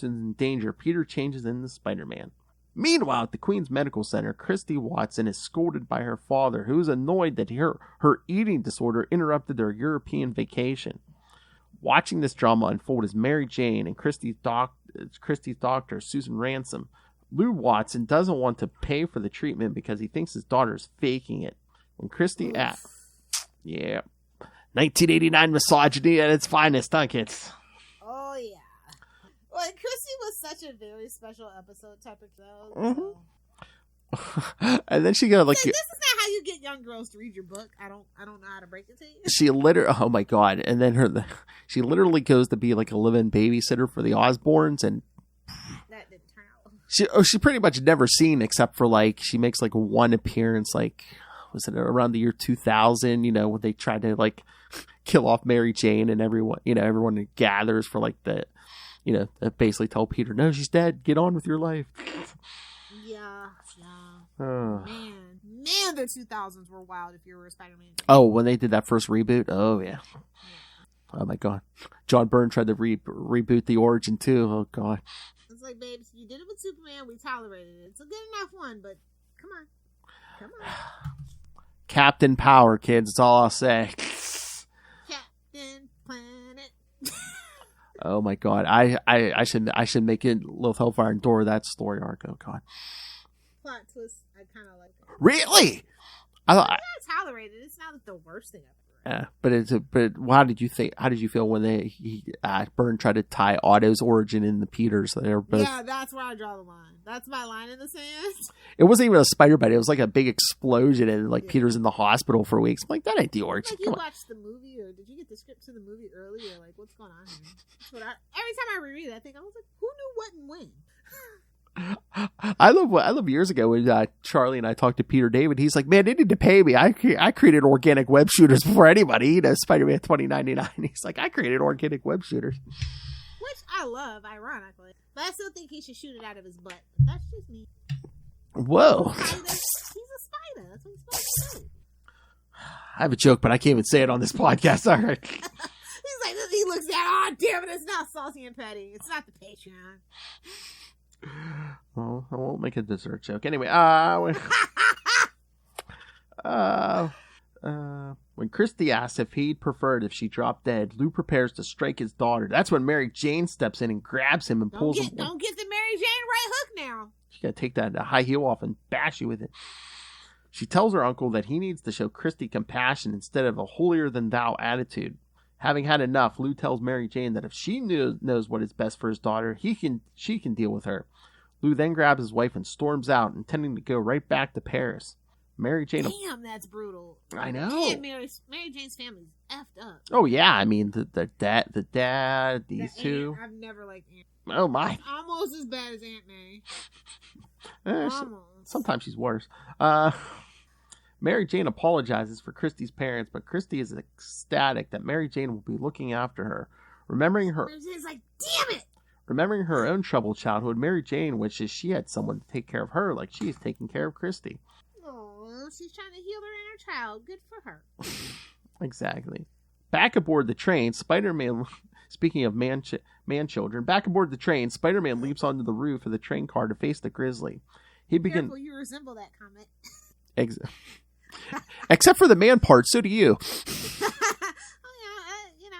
in danger, Peter changes into Spider-Man. Meanwhile, at the Queen's Medical Center, Christy Watson is scolded by her father, who is annoyed that her eating disorder interrupted their European vacation. Watching this drama unfold is Mary Jane and Christy's doctor, Susan Ransom. Lou Watson doesn't want to pay for the treatment because he thinks his daughter is faking it. When Christy asks, 1989 misogyny at its finest, huh, kids? Oh, yeah. Like, Christy was such a very special episode type of show. Mm-hmm. And then she goes like, this is young girls to read your book. I don't know how to break it to you. She literally, oh my God. And then she literally goes to be like a live-in babysitter for the Osbournes, and That didn't turn out. she pretty much never seen except for like, she makes like one appearance, like, was it around the year 2000, when they tried to like kill off Mary Jane, and everyone gathers for like the, basically tell Peter, no, she's dead. Get on with your life. Yeah. Oh. Man, the 2000s were wild if you were a Spider-Man. Oh, when they did that first reboot? Oh, yeah. Oh, my God. John Byrne tried to reboot the origin, too. Oh, God. It's like, babes, you did it with Superman. We tolerated it. It's a good enough one, but come on. Captain Power, kids. That's all I'll say. Captain Planet. Oh, my God. I should make it Lilith Hellfire and Dora that story arc. Oh, God. Plot twist, I kind of like it. Really? I tolerated. It's not the worst thing I've ever read. Yeah, but how did you think? How did you feel when Byrne tried to tie Otto's origin in the Peters? They were both. Yeah, that's where I draw the line. That's my line in the sand. It wasn't even a spider bite. It was like a big explosion, and like Peter's in the hospital for weeks. I'm like, that ain't the origin. Like, you watched the movie, or did you get the script to the movie early, or like, what's going on here? That's what every time I reread it, I think I was like, who knew what and when? I love years ago when Charlie and I talked to Peter David. He's like, man, they need to pay me. I created organic web shooters before anybody. Spider-Man 2099. He's like, I created organic web shooters, which I love, ironically. But I still think he should shoot it out of his butt. But that's just me. Whoa. He's a spider. That's what he's supposed to do. I have a joke, but I can't even say it on this podcast. All right. He's like, he looks at, oh damn it, it's not Saucy and Petty. It's not the Patreon. Well, I won't make a dessert joke. Anyway, when Christy asks if he'd preferred if she dropped dead, Lou prepares to strike his daughter. That's when Mary Jane steps in and grabs him and pulls him. Don't get the Mary Jane right hook now. She's got to take that high heel off and bash you with it. She tells her uncle that he needs to show Christy compassion instead of a holier-than-thou attitude. Having had enough, Lou tells Mary Jane that if she knows what is best for his daughter, she can deal with her. Lou then grabs his wife and storms out, intending to go right back to Paris. Mary Jane... Damn, that's brutal. I know. Damn, Mary Jane's family's effed up. Oh, yeah. I mean, the dad, these two. I've never liked Aunt. Oh, my. Almost as bad as Aunt May. Almost. Sometimes she's worse. Mary Jane apologizes for Christy's parents, but Christy is ecstatic that Mary Jane will be looking after her. Remembering her... Mary Jane's like, damn it! Remembering her own troubled childhood, Mary Jane wishes she had someone to take care of her like she is taking care of Christy. Oh, she's trying to heal her inner child. Good for her. Exactly. Back aboard the train, Spider-Man... Speaking of man-children, back aboard the train, Spider-Man leaps onto the roof of the train car to face the Grizzly. Careful, you resemble that comment. Except for the man part, so do you. Oh, yeah,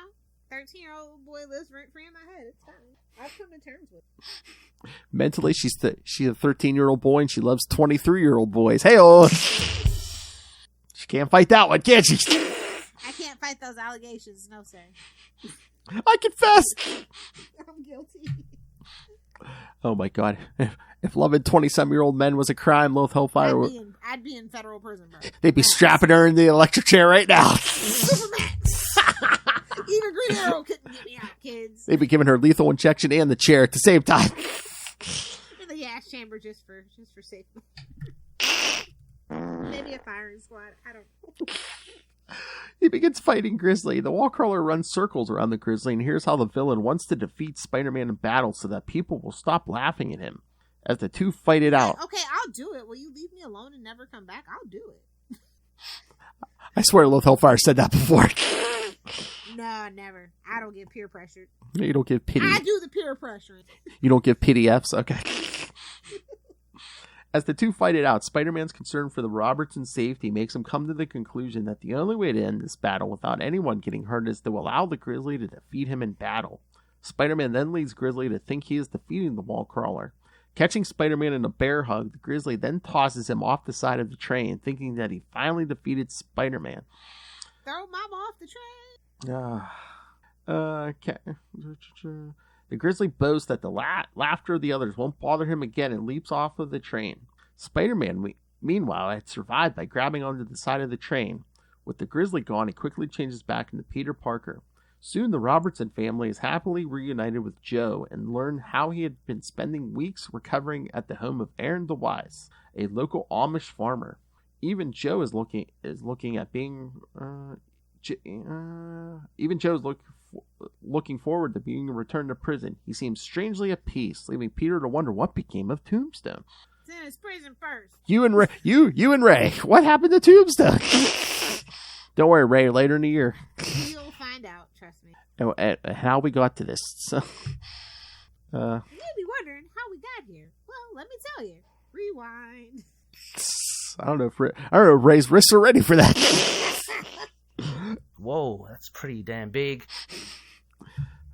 13-year-old boy lives rent-free in my head. It's fine. I've come to terms with it. Mentally, she's a 13-year-old boy, and she loves 23-year-old boys. Hey-oh! She can't fight that one, can she? I can't fight those allegations, no, sir. I confess! I'm guilty. Oh, my God. If loving 20-some-year-old men was a crime, Lilith Hellfire would... I'd be in federal prison, bro. They'd be strapping her in the electric chair right now. Supermax! Even Green Arrow couldn't get me out, kids. They'd be giving her lethal injection and the chair at the same time. In the gas chamber just for safety. Maybe a firing squad. I don't know. He begins fighting Grizzly. The wall crawler runs circles around the Grizzly, and here's how the villain wants to defeat Spider-Man in battle so that people will stop laughing at him. As the two fight it out. Okay, I'll do it. Will you leave me alone and never come back? I'll do it. I swear Lilith Hellfire said that before. No, never. I don't get peer pressured. You don't give pity. I do the peer pressuring. You don't give pity Fs? Okay. As the two fight it out, Spider-Man's concern for the Robertsons' safety makes him come to the conclusion that the only way to end this battle without anyone getting hurt is to allow the Grizzly to defeat him in battle. Spider-Man then leads Grizzly to think he is defeating the wall crawler. Catching Spider-Man in a bear hug, the Grizzly then tosses him off the side of the train, thinking that he finally defeated Spider-Man. Throw Mama off the train. The Grizzly boasts that the laughter of the others won't bother him again and leaps off of the train. Spider-Man, Meanwhile, had survived by grabbing onto the side of the train. With the Grizzly gone, he quickly changes back into Peter Parker. Soon, the Robertson family is happily reunited with Joe and learn how he had been spending weeks recovering at the home of Aaron the Wise, a local Amish farmer. Even Joe is looking at being even Joe's looking forward to being returned to prison. He seems strangely at peace, leaving Peter to wonder what became of Tombstone. It's in his prison first. You and Ray, what happened to Tombstone? Don't worry, Ray. Later in the year, you'll find out. Trust me. And how we got to this. So, you'll be wondering how we got here. Well, let me tell you. Rewind. I don't know if Ray's wrists are ready for that. Whoa, that's pretty damn big.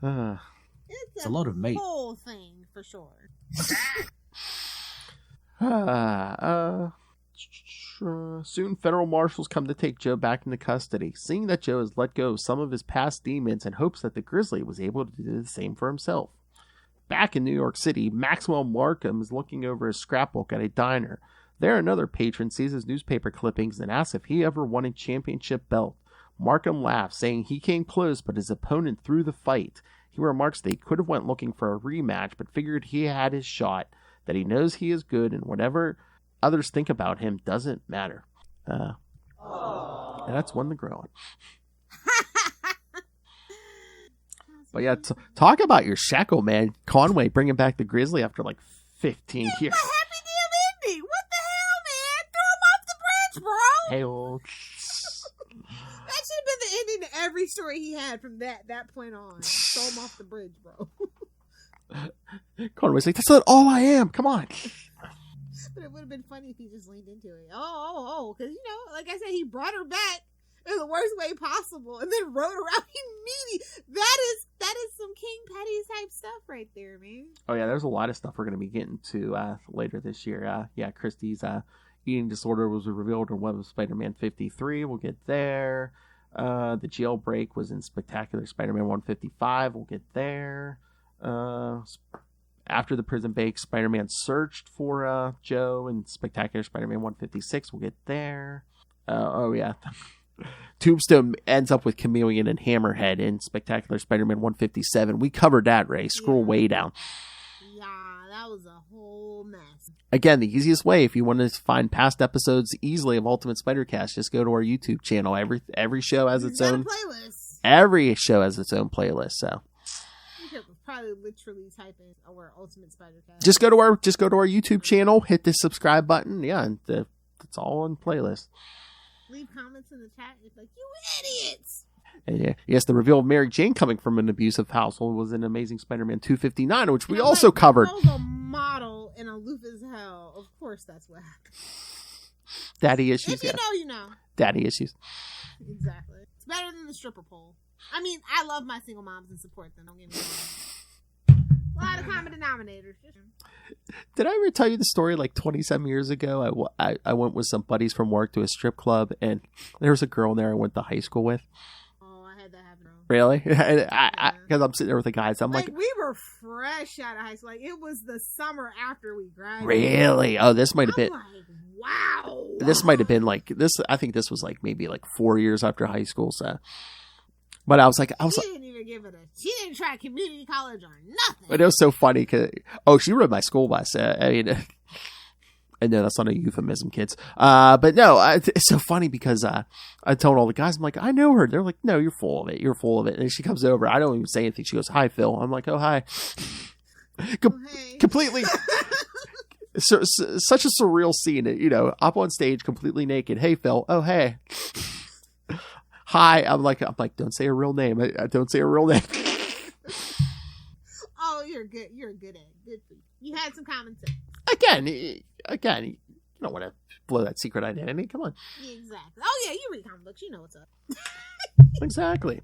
It's a lot of meat. Whole thing for sure. Soon, federal marshals come to take Joe back into custody. Seeing that Joe has let go of some of his past demons and hopes that the Grizzly was able to do the same for himself. Back in New York City, Maxwell Markham is looking over his scrapbook at a diner. There, another patron sees his newspaper clippings and asks if he ever won a championship belt. Markham laughs, saying he came close, but his opponent threw the fight. He remarks that he could have went looking for a rematch, but figured he had his shot, that he knows he is good, and whatever others think about him doesn't matter. And that's when the growing. But yeah, talk about your shackle, man. Conway bringing back the Grizzly after like 15 years. A happy damn ending. What the hell, man? Throw him off the bridge, bro. Hey-oh. That should have been the ending to every story he had from that point on. Throw him off the bridge, bro. Conway's like, that's not all I am. Come on. But it would have been funny if he just leaned into it. Because, like I said, he brought her back in the worst way possible and then rode around immediately. That is some King Petty type stuff right there, man. Oh, yeah, there's a lot of stuff we're going to be getting to later this year. Christie's eating disorder was revealed in Web of Spider-Man 53. We'll get there. The jailbreak was in Spectacular Spider-Man 155. We'll get there. After the prison break, Spider-Man searched for Joe in Spectacular Spider-Man 156. We'll get there. Tombstone ends up with Chameleon and Hammerhead in Spectacular Spider-Man 157. We covered that, Ray. Scroll way down. Yeah, that was a whole mess. Again, the easiest way, if you want to find past episodes easily of Ultimate Spider-Cast, just go to our YouTube channel. Every show has its own playlist. Every show has its own playlist. So you could probably literally type in our Ultimate Spider-Cast. Just go to our YouTube channel, hit the subscribe button. Yeah, and it's all on playlist. Leave comments in the chat. It's like, you idiots! And yes, the reveal of Mary Jane coming from an abusive household was in Amazing Spider-Man 259, which we also covered. Was a model in aloof as hell. Of course, that's what happened. Daddy issues. If you know, you know. Daddy issues. Exactly. It's better than the stripper pole. I mean, I love my single moms and support them. Don't get me wrong. A lot of common denominators. Did I ever tell you the story like 27 years ago? I went with some buddies from work to a strip club, and there was a girl there I went to high school with. Oh, I had that happen. Really? Because I'm sitting there with the guys. I'm like, we were fresh out of high school. Like, it was the summer after we graduated. Really? Oh, this might have been. Like, wow. This might have been like this. I think this was like maybe like 4 years after high school. So, but I was like, she didn't even give it she didn't try community college or nothing. But it was so funny because she rode my school bus. I mean, and no, that's not a euphemism, kids. But no, it's so funny because I told all the guys, I'm like, I know her. They're like, no, you're full of it. You're full of it. And she comes over. I don't even say anything. She goes, hi, Phil. I'm like, oh, hi. Hey. Completely. Such a surreal scene, up on stage, completely naked. Hey, Phil. Oh, hey. Hi. I'm like, don't say a real name. I don't say a real name. Oh, you're good. You're a good egg. Good for you. You had some common sense. Again, you don't want to blow that secret identity. Come on. Exactly. Oh, yeah, you read comic books. You know what's up. Exactly.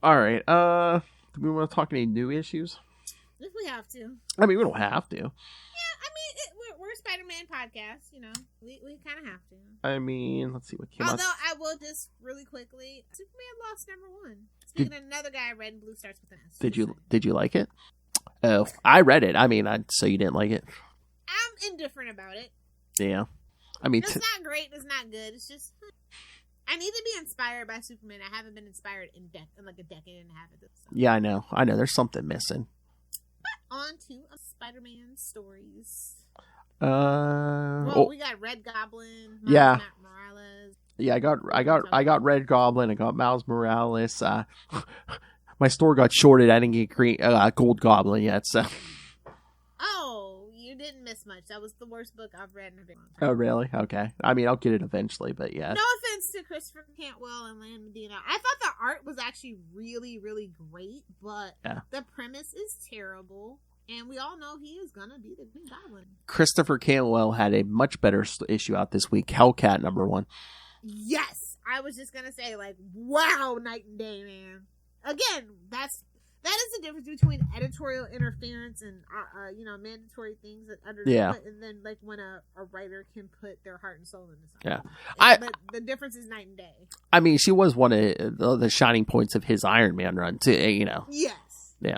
All right. Do we want to talk any new issues? If we have to. I mean, we don't have to. Yeah, I mean, we're a Spider-Man podcast, We kind of have to. I mean, let's see what came out. Although, I will just really quickly, Superman lost #1. Speaking of another guy, Red and Blue starts with an S. Did you like it? Oh, I read it. I mean, so you didn't like it? I'm indifferent about it. Yeah. I mean, it's not great. It's not good. It's just I need to be inspired by Superman. I haven't been inspired in like a decade and a half at this. So. Yeah, I know. There's something missing. But on to Spider-Man stories. We got Red Goblin. Yeah. Morales. Yeah, I got Red Goblin. I got Miles Morales. My store got shorted. I didn't get Gold Goblin yet. So. Oh, you didn't miss much. That was the worst book I've read in a very long Oh, time. really? Okay. I mean, I'll get it eventually, but yeah. No offense to Christopher Cantwell and Lan Medina. I thought the art was actually really, really great, but the premise is terrible. And we all know he is gonna be the Green Goblin. Christopher Cantwell had a much better issue out this week. Hellcat #1. Yes, I was just gonna say, like, wow, night and day, man. Again, that is the difference between editorial interference and mandatory things that and then like when a writer can put their heart and soul into something. Yeah, but the difference is night and day. I mean, she was one of the shining points of his Iron Man run, too. Yes. Yeah.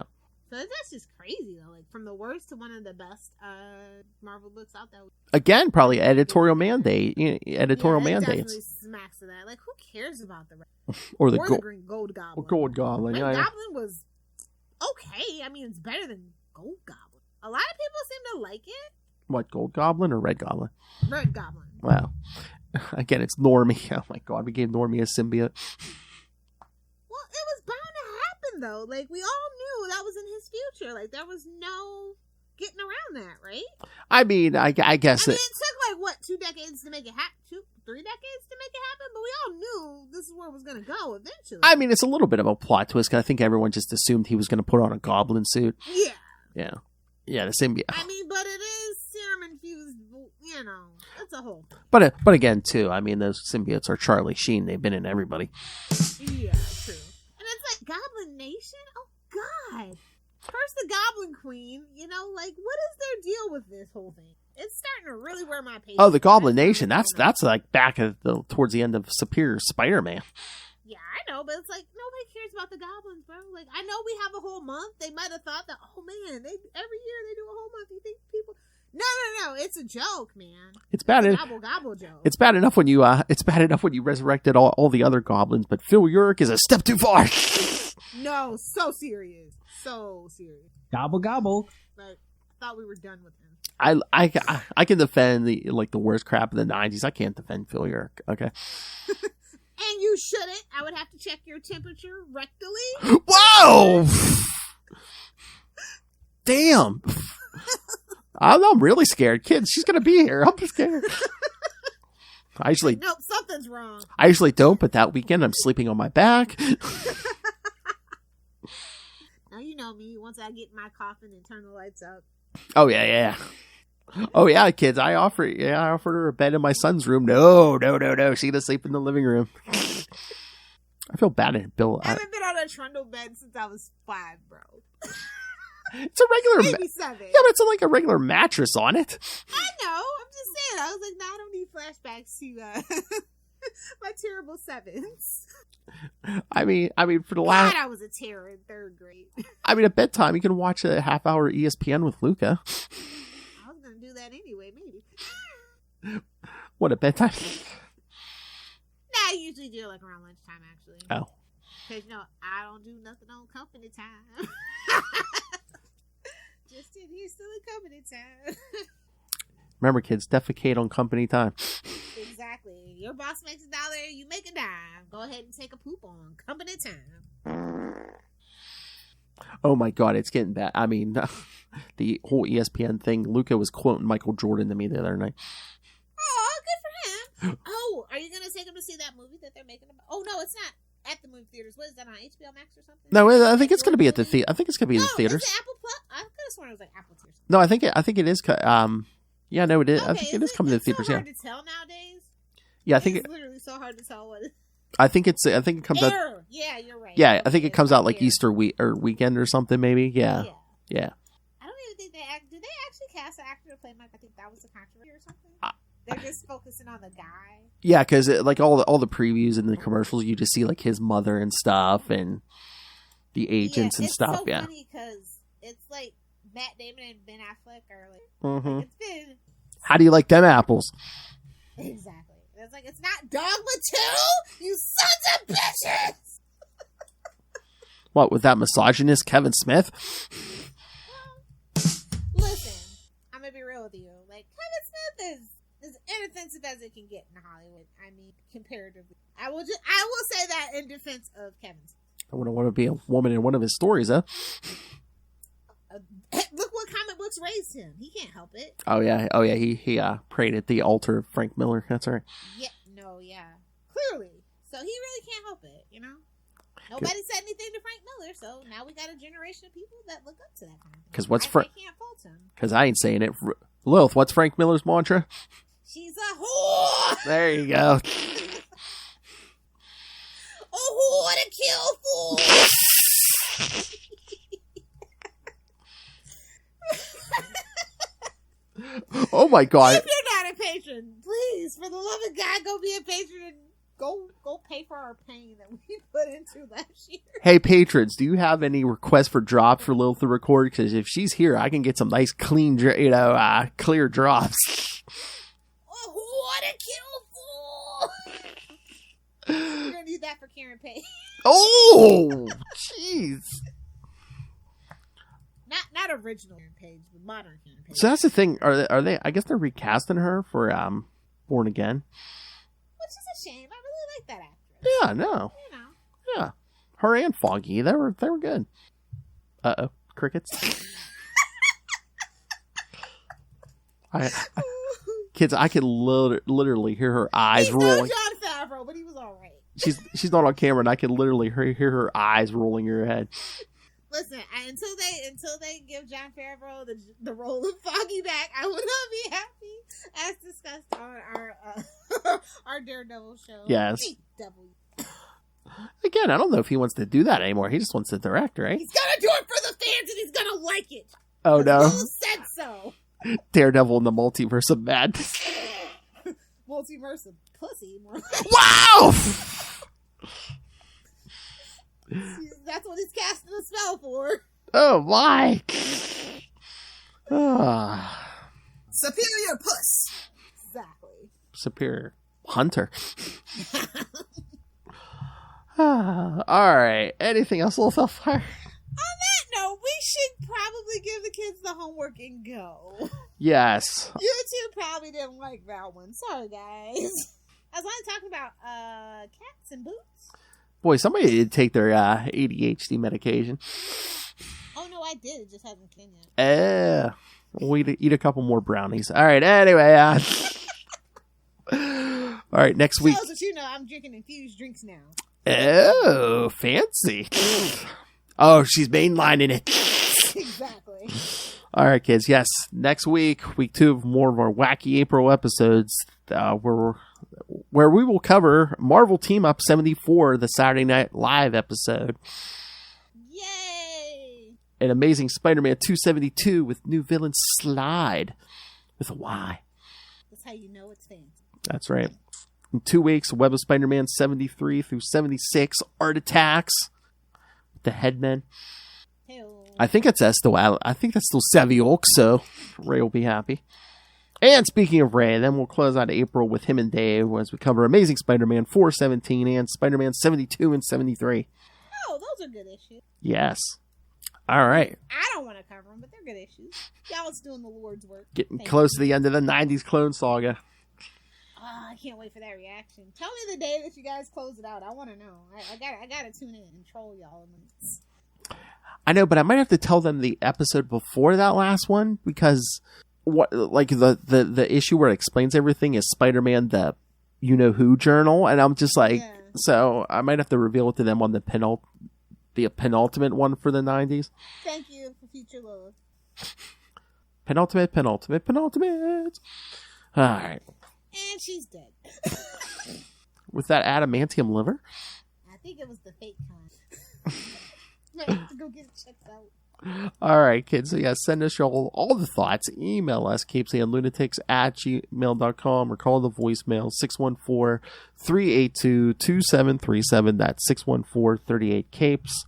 So that's just crazy, though. Like, from the worst to one of the best Marvel books out there. Again, probably editorial mandate. Editorial mandates. Definitely smacks to that. Like, who cares about the or the Green Gold Goblin? Or Gold Goblin. Red Goblin was okay. I mean, it's better than Gold Goblin. A lot of people seem to like it. What, Gold Goblin or Red Goblin? Red Goblin. Wow. Again, it's Normie. Oh my God, we gave Normie a symbiote. Well, it was bound to happen, though. Like, we all knew that was in his future. Like, there was no getting around that, right? I mean, I guess it took, like, 2 decades to make it happen? 3 decades to make it happen? But we all knew this is where it was going to go eventually. I mean, it's a little bit of a plot twist, because I think everyone just assumed he was going to put on a goblin suit. Yeah. Yeah, the symbiote. I mean, but it is serum infused, it's a whole thing. But again, too, I mean, those symbiotes are Charlie Sheen. They've been in everybody. Yeah, true. And it's like, Goblin Nation? Oh, God. First the Goblin Queen, what is their deal with this whole thing? It's starting to really wear my patience. Oh, the Goblin Nation. That's like back towards the end of Superior Spider-Man. Yeah, I know, but it's like nobody cares about the goblins, bro. Like, I know we have a whole month. They might have thought that, oh man, every year they do a whole month. You think people? No, it's a joke, man. It's bad. It's a gobble joke. It's bad enough when you resurrected all the other goblins, but Phil Urich is a step too far. No, so serious. Gobble gobble. Like, I thought we were done with him. I can defend the worst crap of the 90s. I can't defend Phil Urich. Okay. And you shouldn't. I would have to check your temperature rectally. Whoa! Damn. I'm really scared. Kids, she's going to be here. I'm scared. Nope, something's wrong. I usually don't, but that weekend I'm sleeping on my back. Now you know me. Once I get in my coffin and turn the lights up. Oh, yeah. Oh, yeah, kids. I offered her a bed in my son's room. No. She's going to sleep in the living room. I feel bad at Bill. I haven't been on a trundle bed since I was 5, bro. It's a regular... Maybe 7. Yeah, but it's like a regular mattress on it. I know. I'm just saying. I was like, no, I don't need flashbacks to my terrible 7s. I mean, for the last... God, I was a terror in 3rd grade. I mean, at bedtime, you can watch a half-hour ESPN with Luca. I was going to do that anyway, maybe. What, at bedtime? Nah, I usually do it like around lunchtime, actually. Oh. Because, I don't do nothing on company time. Just in here still in company time. Remember, kids, defecate on company time. Exactly. Your boss makes $1, you make $0.10. Go ahead and take a poop on company time. Oh my God, it's getting bad. I mean, the whole ESPN thing. Luca was quoting Michael Jordan to me the other night. Oh, good for him. Oh, are you going to take him to see that movie that they're making? Oh, no, it's not at the movie theaters. What is that, on HBO Max or something? No, I think it's going to be at the theater. I think it's going to be in the theaters. Is it Apple Plus? I could have sworn it was like Apple Plus. No, I think it is. Yeah, no, it is. Okay, I think it is coming to the theaters. So hard to tell nowadays. Yeah, I think it's literally so hard to tell what. I think it comes out. Yeah, you're right. Yeah, I think it comes out like Easter week or weekend or something, maybe. Yeah. I don't even think do they actually cast an actor to play Mike? I think that was the controversy or something. They're just focusing on the guy. Yeah, because like all the previews and the commercials, you just see like his mother and stuff and the agents and stuff. So funny because it's like Matt Damon and Ben Affleck are like. Mm-hmm. It's been. How do you like them apples? Exactly. It's like, it's not Dogma 2, you sons of bitches! What, with that misogynist Kevin Smith? Listen, I'm gonna be real with you. Like, Kevin Smith is as inoffensive as it can get in Hollywood. I mean, comparatively. I will say that in defense of Kevin Smith. I wouldn't want to be a woman in one of his stories, huh? Look what comic books raised him. He can't help it. Oh yeah. He prayed at the altar of Frank Miller. That's right. Yeah. Clearly. So he really can't help it, you know? Nobody said anything to Frank Miller, so now we got a generation of people that look up to that kind of thing. Because what's I can't fault him. Because I ain't saying it. Lilith, what's Frank Miller's mantra? She's a whore! There you go. A whore to kill for! Oh my god. If you're not a patron, please, for the love of God, go be a patron and go pay for our pain that we put into last year. Hey patrons, do you have any requests for drops for Lilith to record? Because if she's here, I can get some nice clean, clear drops. Oh, what a kill for! We're gonna need that for Karen Page. Oh, jeez. Not original Karen Page, but modern Karen Page. So that's the thing. Are they? I guess they're recasting her for Born Again. Which is a shame. I really like that actress. Yeah, no. You know. Yeah, her and Foggy, they were good. Crickets. Kids, I could literally hear her eyes rolling. He's not Jon Favreau, but he was all right. She's not on camera, and I could literally hear her eyes rolling in her head. Listen, until they give Jon Favreau the role of Foggy back, I will not be happy, as discussed on our Daredevil show. Yes. Again, I don't know if he wants to do that anymore. He just wants to direct, right? He's gonna do it for the fans, and he's gonna like it. Oh no! Will said so. Daredevil in the Multiverse of Madness. Multiverse of pussy. Wow! That's what he's casting the spell for. Oh my! Superior puss. Exactly. Superior Hunter. Alright. Anything else, Little Fire? On that note, we should probably give the kids the homework and go. Yes. You two probably didn't like that one. Sorry, guys. I was only talking about cats and boots. Boy, somebody did take their ADHD medication. Oh, no, I did. It just hasn't came yet. We'll eat a couple more brownies. All right, anyway. All right, next week. So that you know, I'm drinking infused drinks now. Oh, fancy. Oh, she's mainlining it. Exactly. All right, kids. Yes, next week, week 2 of more of our wacky April episodes, where we will cover Marvel Team Up 74, the Saturday Night Live episode. Yay! An Amazing Spider-Man 272 with new villain Slide with a Y. That's how you know it's fancy. That's right. In 2 weeks, Web of Spider-Man 73 through 76, Art Attacks, the Headmen. I think it's still Saviok, so Ray will be happy. And speaking of Ray, then we'll close out April with him and Dave as we cover Amazing Spider-Man 417 and Spider-Man 72 and 73. Oh, those are good issues. Yes. All right. I don't want to cover them, but they're good issues. Y'all was doing the Lord's work. Getting close to the end of the 90s Clone Saga. Oh, I can't wait for that reaction. Tell me the day that you guys close it out. I want to know. I got to tune in and troll y'all. I know, but I might have to tell them the episode before that last one, because the issue where it explains everything is Spider-Man the you-know-who journal, and I'm just like, so I might have to reveal it to them on the penultimate one for the 90s. Thank you for future Lilith. Penultimate. All right. And she's dead. With that adamantium liver? I think it was the fake kind. I have to go get it checked out. All right, kids. So, yeah, send us all the thoughts. Email us, CapesandLunatics@gmail.com, or call the voicemail, 614-382-2737. That's 614-38-CAPES.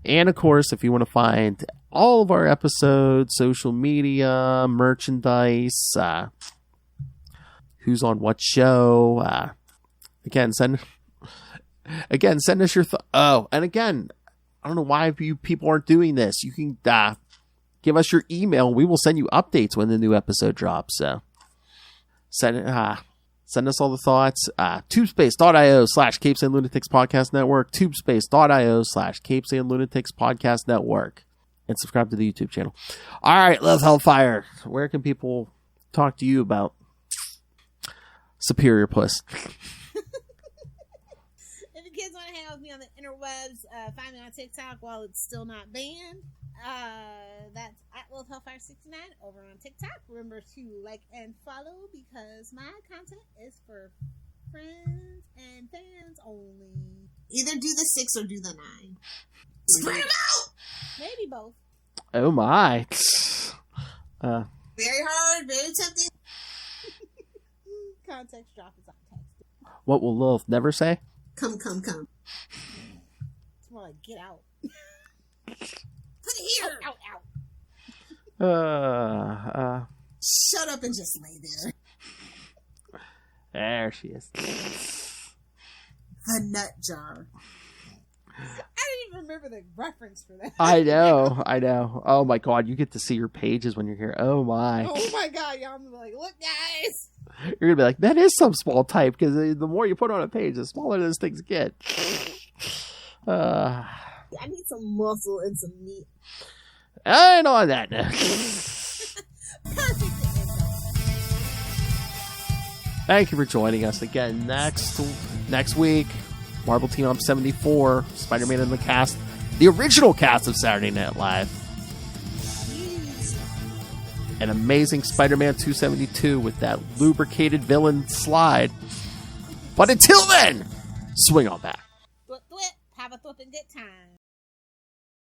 And, of course, if you want to find all of our episodes, social media, merchandise, who's on what show. Again, send us your and again, I don't know why you people aren't doing this. You can give us your email. We will send you updates when the new episode drops. So send us all the thoughts. Tubespace.io/CapesandLunatics Podcast Network. Tubespace.io/CapesandLunatics Podcast Network. And subscribe to the YouTube channel. All right, love Hellfire. Where can people talk to you about Superior Puss? If you kids want to hang out with me on the interwebs, find me on TikTok while it's still not banned. That's at Lilith Hellfire 69 over on TikTok. Remember to like and follow because my content is for friends and fans only. Either do the 6 or do the 9. Spread them out! Maybe both. Oh my. Very hard, very tempting. Context drop is on text. What will Lilith never say? Come. It's more like get out. Put it here! Out. Shut up and just lay there. There she is. The nut jar. I didn't even remember the reference for that. I know. Oh my god, you get to see your pages when you're here. Oh my. Oh my god, y'all gonna be like, look guys. You're gonna be like, that is some small type, because the more you put on a page, the smaller those things get. I need some muscle and some meat. And on that note. Perfect. Thank you for joining us again next week. Marvel Team Up 74, Spider-Man in the cast, the original cast of Saturday Night Live. An amazing Spider-Man 272 with that lubricated villain slide. But until then, swing on back. Have a flipping good time.